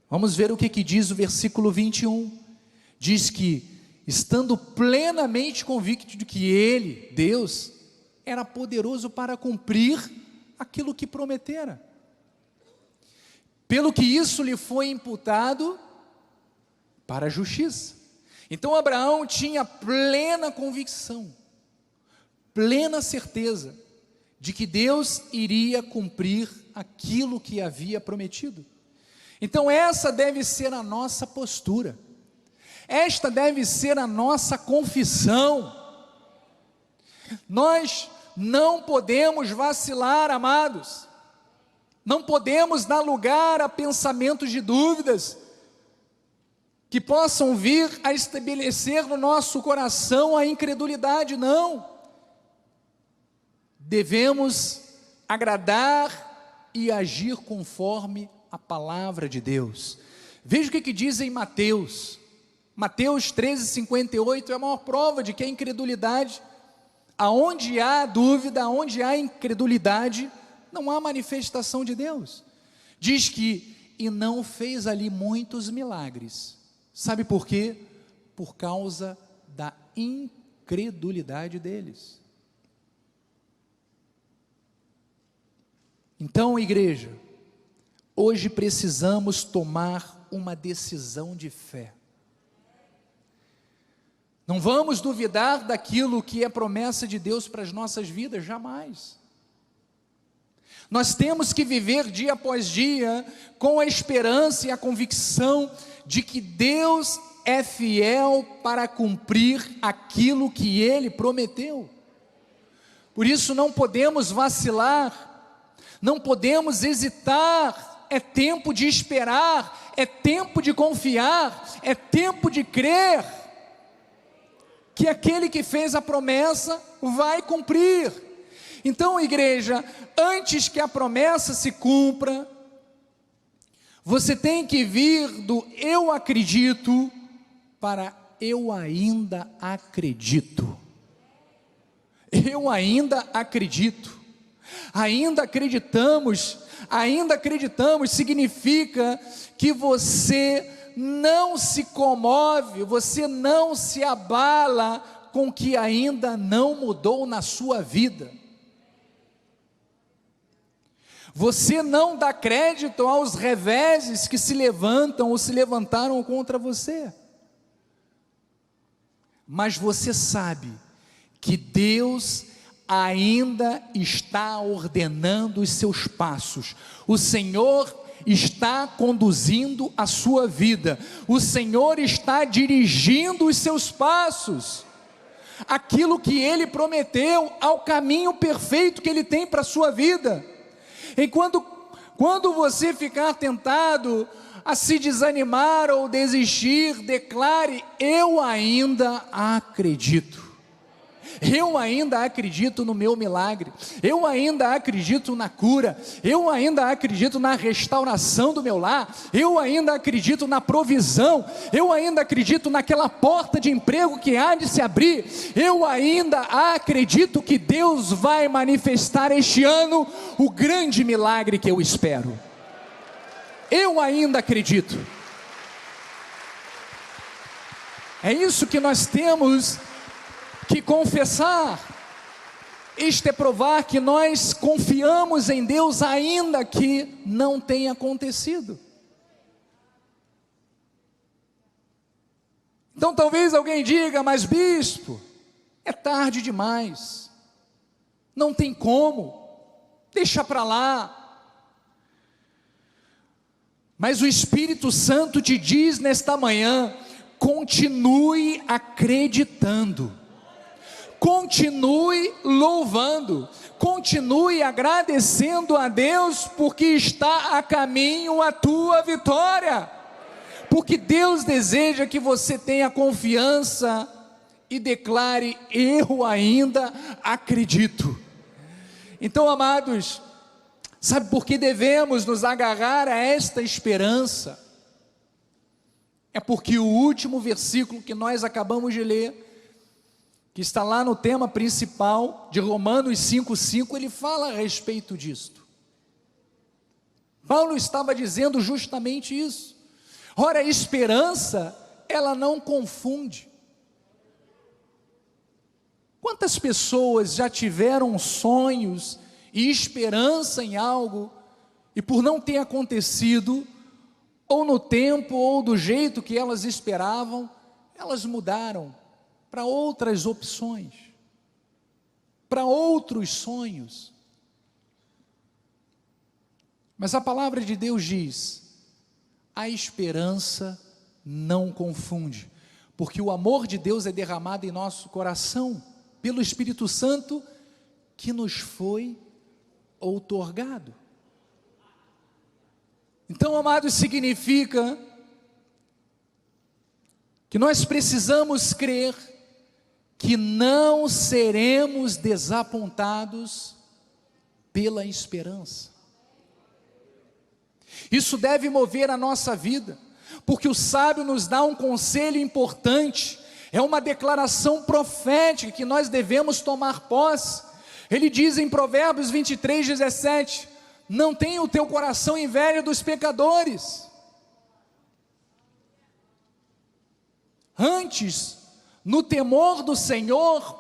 Vamos ver o que diz o versículo 21. Diz que, estando plenamente convicto de que Ele, Deus, era poderoso para cumprir aquilo que prometera. Pelo que isso lhe foi imputado para a justiça. Então Abraão tinha plena convicção, plena certeza de que Deus iria cumprir aquilo que havia prometido. Então essa deve ser a nossa postura, esta deve ser a nossa confissão. Nós não podemos vacilar, amados, não podemos dar lugar a pensamentos de dúvidas, que possam vir a estabelecer no nosso coração a incredulidade, não. Devemos agradar e agir conforme a palavra de Deus. Veja o que diz em Mateus 13:58, é a maior prova de que a incredulidade, aonde há dúvida, aonde há incredulidade, não há manifestação de Deus. Diz que, e não fez ali muitos milagres. Sabe por quê? Por causa da incredulidade deles. Então, igreja, hoje precisamos tomar uma decisão de fé. Não vamos duvidar daquilo que é promessa de Deus para as nossas vidas, jamais. Nós temos que viver dia após dia com a esperança e a convicção de que Deus é fiel para cumprir aquilo que Ele prometeu. Por isso não podemos vacilar, não podemos hesitar. É tempo de esperar, é tempo de confiar, é tempo de crer que aquele que fez a promessa vai cumprir. Então, igreja, antes que a promessa se cumpra, você tem que vir do eu acredito para eu ainda acredito. Eu ainda acredito. Ainda acreditamos, ainda acreditamos, significa que você não se comove, você não se abala com o que ainda não mudou na sua vida. Você não dá crédito aos reveses que se levantam ou se levantaram contra você. Mas você sabe que Deus ainda está ordenando os seus passos. O Senhor está conduzindo a sua vida. O Senhor está dirigindo os seus passos. Aquilo que Ele prometeu, ao caminho perfeito que Ele tem para a sua vida. Enquanto quando você ficar tentado a se desanimar ou desistir, declare: eu ainda acredito. Eu ainda acredito no meu milagre, eu ainda acredito na cura, eu ainda acredito na restauração do meu lar, eu ainda acredito na provisão, eu ainda acredito naquela porta de emprego que há de se abrir, eu ainda acredito que Deus vai manifestar este ano o grande milagre que eu espero. Eu ainda acredito. É isso que nós temos que confessar. Isto é provar que nós confiamos em Deus ainda que não tenha acontecido. Então talvez alguém diga: mas bispo, é tarde demais, não tem como, deixa para lá. Mas o Espírito Santo te diz nesta manhã: continue acreditando, continue louvando, continue agradecendo a Deus, porque está a caminho a tua vitória, porque Deus deseja que você tenha confiança e declare: eu ainda acredito. Então, amados, sabe por que devemos nos agarrar a esta esperança? É porque o último versículo que nós acabamos de ler, que está lá no tema principal de Romanos 5,5, ele fala a respeito disto. Paulo estava dizendo justamente isso. Ora, a esperança, ela não confunde. Quantas pessoas já tiveram sonhos e esperança em algo, e por não ter acontecido, ou no tempo, ou do jeito que elas esperavam, elas mudaram para outras opções, para outros sonhos. Mas a palavra de Deus diz: a esperança não confunde, porque o amor de Deus é derramado em nosso coração, pelo Espírito Santo, que nos foi outorgado. Então, amados, significa que nós precisamos crer que não seremos desapontados pela esperança. Isso deve mover a nossa vida, porque o sábio nos dá um conselho importante, é uma declaração profética que nós devemos tomar posse. Ele diz em Provérbios 23:17: não tenha o teu coração inveja dos pecadores, antes, no temor do Senhor,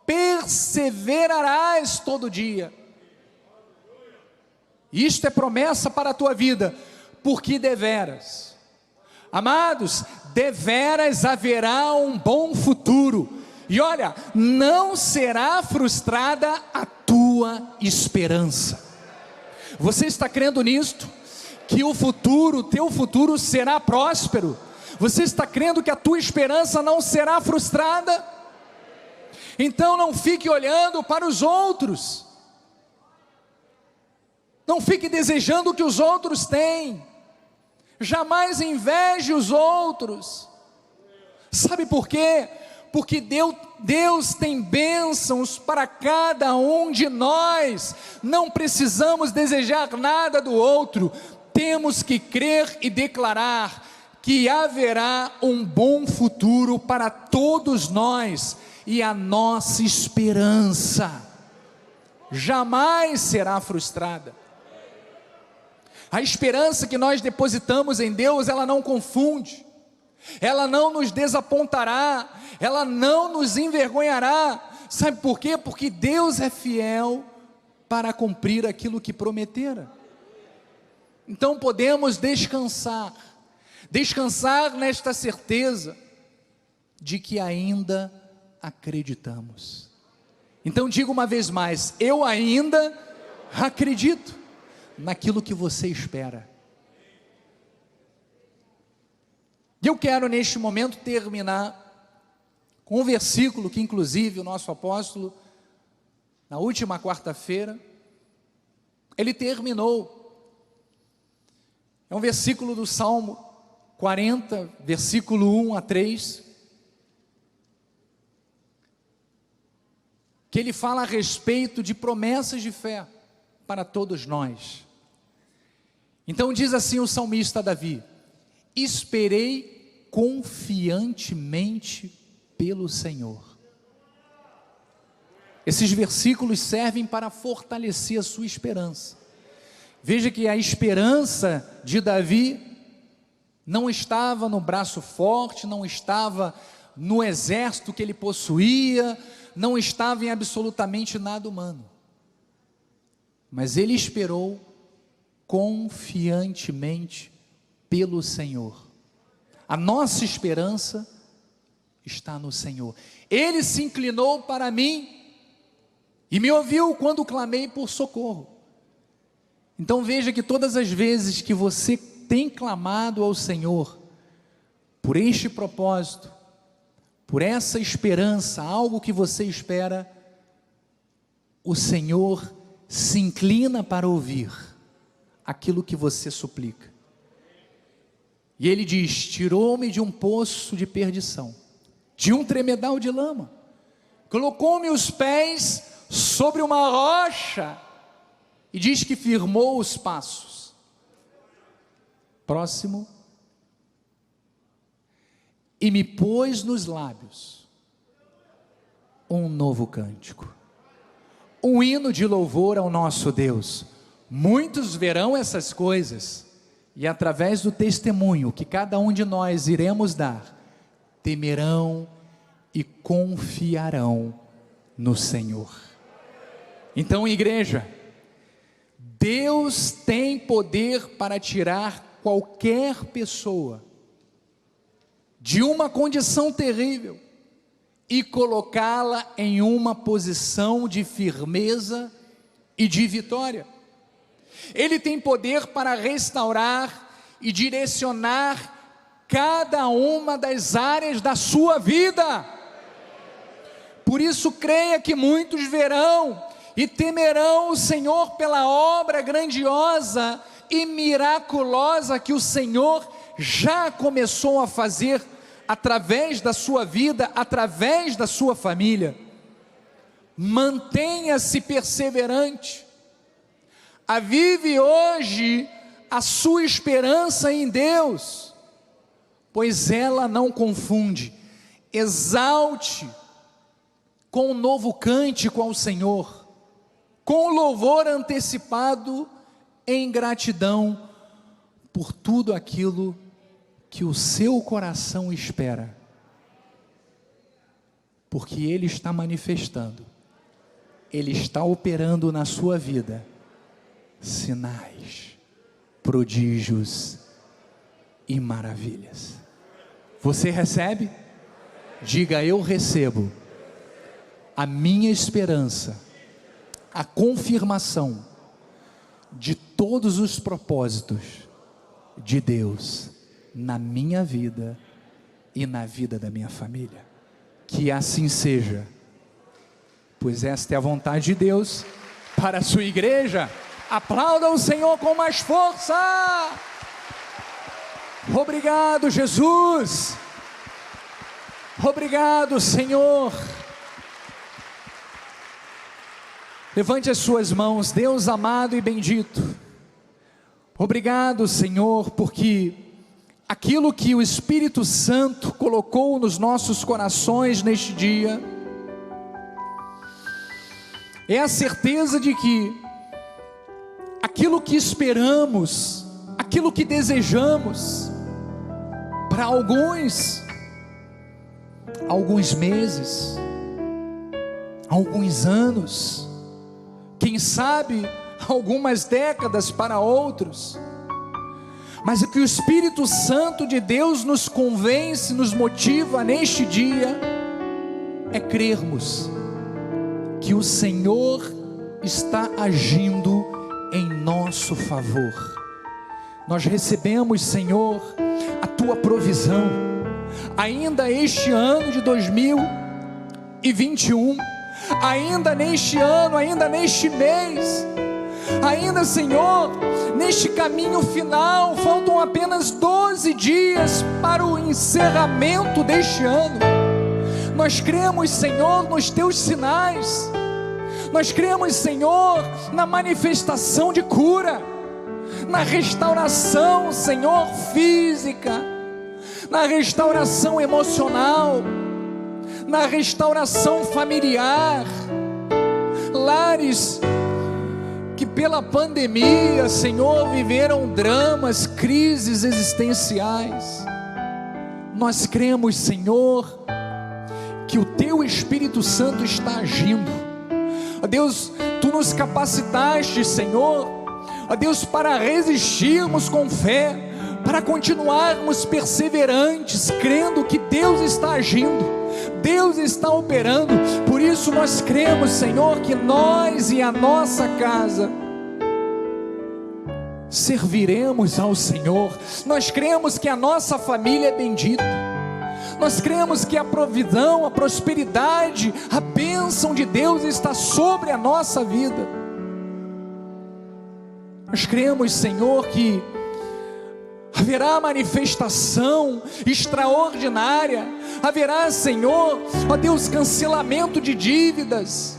perseverarás todo dia. Isto é promessa para a tua vida, porque deveras, amados, deveras haverá um bom futuro, e olha, não será frustrada a tua esperança. Você está crendo nisto? Que o futuro, teu futuro será próspero? Você está crendo que a tua esperança não será frustrada? Então não fique olhando para os outros, não fique desejando o que os outros têm, jamais inveje os outros. Sabe por quê? Porque Deus tem bênçãos para cada um de nós, não precisamos desejar nada do outro, temos que crer e declarar que haverá um bom futuro para todos nós, e a nossa esperança jamais será frustrada. A esperança que nós depositamos em Deus, ela não confunde, ela não nos desapontará, ela não nos envergonhará. Sabe por quê? Porque Deus é fiel para cumprir aquilo que prometera. Então podemos descansar nesta certeza de que ainda acreditamos. Então diga uma vez mais: eu ainda acredito naquilo que você espera. E eu quero neste momento terminar com um versículo que inclusive o nosso apóstolo, na última quarta-feira, ele terminou. É um versículo do Salmo 40, versículo 1 a 3, que ele fala a respeito de promessas de fé para todos nós. Então diz assim o salmista Davi: esperei confiantemente pelo Senhor. Esses versículos servem para fortalecer a sua esperança. Veja que a esperança de Davi não estava no braço forte, não estava no exército que ele possuía, não estava em absolutamente nada humano, mas ele esperou confiantemente pelo Senhor. A nossa esperança está no Senhor. Ele se inclinou para mim e me ouviu quando clamei por socorro. Então veja que todas as vezes que você tem clamado ao Senhor por este propósito, por essa esperança, algo que você espera, o Senhor se inclina para ouvir aquilo que você suplica. E Ele diz: tirou-me de um poço de perdição, de um tremedal de lama, colocou-me os pés sobre uma rocha, e diz que firmou os passos. Próximo. E me pôs nos lábios um novo cântico, um hino de louvor ao nosso Deus. Muitos verão essas coisas, e através do testemunho que cada um de nós iremos dar, temerão e confiarão no Senhor. Então, igreja, Deus tem poder para tirar qualquer pessoa de uma condição terrível e colocá-la em uma posição de firmeza e de vitória. Ele tem poder para restaurar e direcionar cada uma das áreas da sua vida. Por isso creia que muitos verão e temerão o Senhor pela obra grandiosa e miraculosa que o Senhor já começou a fazer através da sua vida, através da sua família. Mantenha-se perseverante, avive hoje a sua esperança em Deus, pois ela não confunde. Exalte com um novo cântico ao Senhor, com louvor antecipado em gratidão por tudo aquilo que o seu coração espera, porque Ele está manifestando, Ele está operando na sua vida sinais, prodígios e maravilhas. Você recebe? Diga: eu recebo a minha esperança, a confirmação de todos os propósitos de Deus na minha vida e na vida da minha família. Que assim seja, pois esta é a vontade de Deus para a sua igreja. Aplauda o Senhor com mais força. Obrigado, Jesus. Obrigado, Senhor. Levante as suas mãos. Deus amado e bendito, obrigado, Senhor, porque aquilo que o Espírito Santo colocou nos nossos corações neste dia, é a certeza de que aquilo que esperamos aquilo que desejamos, para alguns meses, alguns anos, quem sabe algumas décadas para outros. Mas o que o Espírito Santo de Deus nos convence, nos motiva neste dia, é crermos que o Senhor está agindo em nosso favor. Nós recebemos, Senhor, a Tua provisão, ainda este ano de 2021, ainda neste ano, ainda neste mês, ainda, Senhor, neste caminho final, faltam apenas 12 dias para o encerramento deste ano. Nós cremos, Senhor, nos Teus sinais, nós cremos, Senhor, na manifestação de cura, na restauração, Senhor, física, na restauração emocional, na restauração familiar. Lares que pela pandemia, Senhor, viveram dramas, crises existenciais, nós cremos, Senhor, que o Teu Espírito Santo está agindo. Ó Deus, Tu nos capacitaste, Senhor, ó Deus, para resistirmos com fé, para continuarmos perseverantes, crendo que Deus está agindo, Deus está operando. Por isso nós cremos, Senhor, que nós e a nossa casa serviremos ao Senhor. Nós cremos que a nossa família é bendita, nós cremos que a provisão, a prosperidade, a bênção de Deus está sobre a nossa vida. Nós cremos, Senhor, que haverá manifestação extraordinária, haverá, Senhor, ó Deus, cancelamento de dívidas,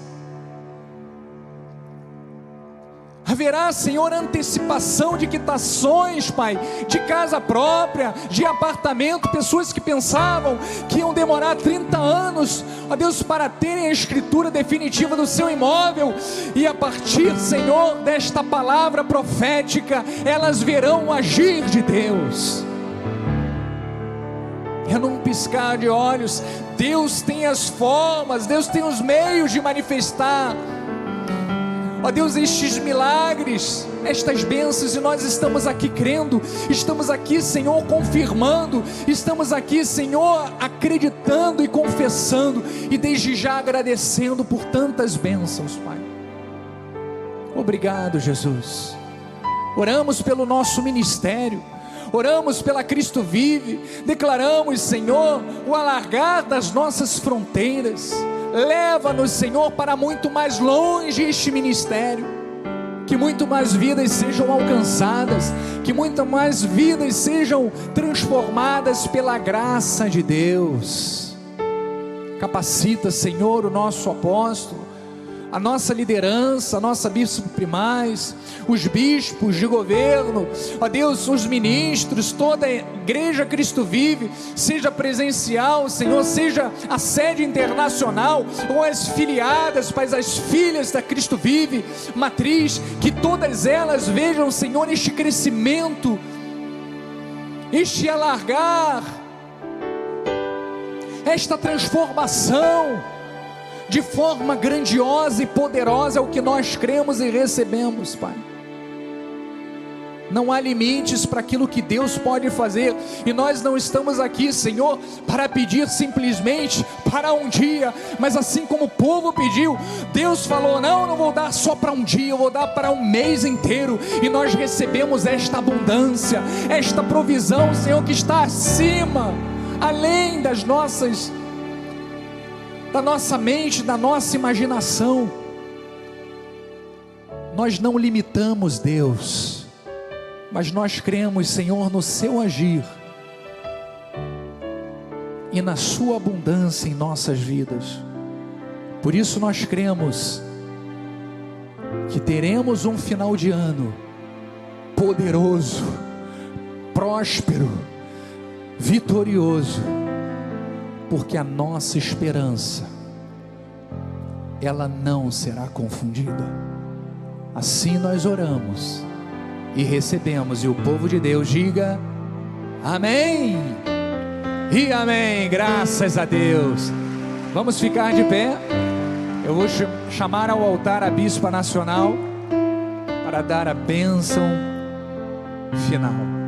haverá, Senhor, antecipação de quitações, Pai, de casa própria, de apartamento. Pessoas que pensavam que iam demorar 30 anos, ó Deus, para terem a escritura definitiva do seu imóvel, e a partir, Senhor, desta palavra profética, elas verão o agir de Deus. É num piscar de olhos. Deus tem as formas, Deus tem os meios de manifestar, ó Deus, estes milagres, estas bênçãos, e nós estamos aqui crendo, estamos aqui, Senhor, confirmando, estamos aqui, Senhor, acreditando e confessando, e desde já agradecendo por tantas bênçãos, Pai. Obrigado, Jesus. Oramos pelo nosso ministério, oramos pela Cristo Vive, declaramos, Senhor, o alargar das nossas fronteiras. Leva-nos, Senhor, para muito mais longe este ministério, que muito mais vidas sejam alcançadas, que muito mais vidas sejam transformadas pela graça de Deus. Capacita, Senhor, o nosso apóstolo, a nossa liderança, a nossa bispo primaz, os bispos de governo, ó Deus, os ministros, toda a igreja Cristo Vive, seja presencial, Senhor, seja a sede internacional, ou as filiadas, Pai, as filhas da Cristo Vive, matriz, que todas elas vejam, Senhor, este crescimento, este alargar, esta transformação, de forma grandiosa e poderosa. É o que nós cremos e recebemos, Pai. Não há limites para aquilo que Deus pode fazer, e nós não estamos aqui, Senhor, para pedir simplesmente para um dia, mas assim como o povo pediu, Deus falou: não vou dar só para um dia, eu vou dar para um mês inteiro, e nós recebemos esta abundância, esta provisão, Senhor, que está acima, além da nossa mente, da nossa imaginação. Nós não limitamos Deus, mas nós cremos, Senhor, no seu agir e na sua abundância em nossas vidas. Por isso nós cremos que teremos um final de ano poderoso, próspero, vitorioso, porque a nossa esperança, ela não será confundida. Assim nós oramos e recebemos. E o povo de Deus diga amém e amém. Graças a Deus. Vamos ficar de pé. Eu vou chamar ao altar a Bispa Nacional para dar a bênção final.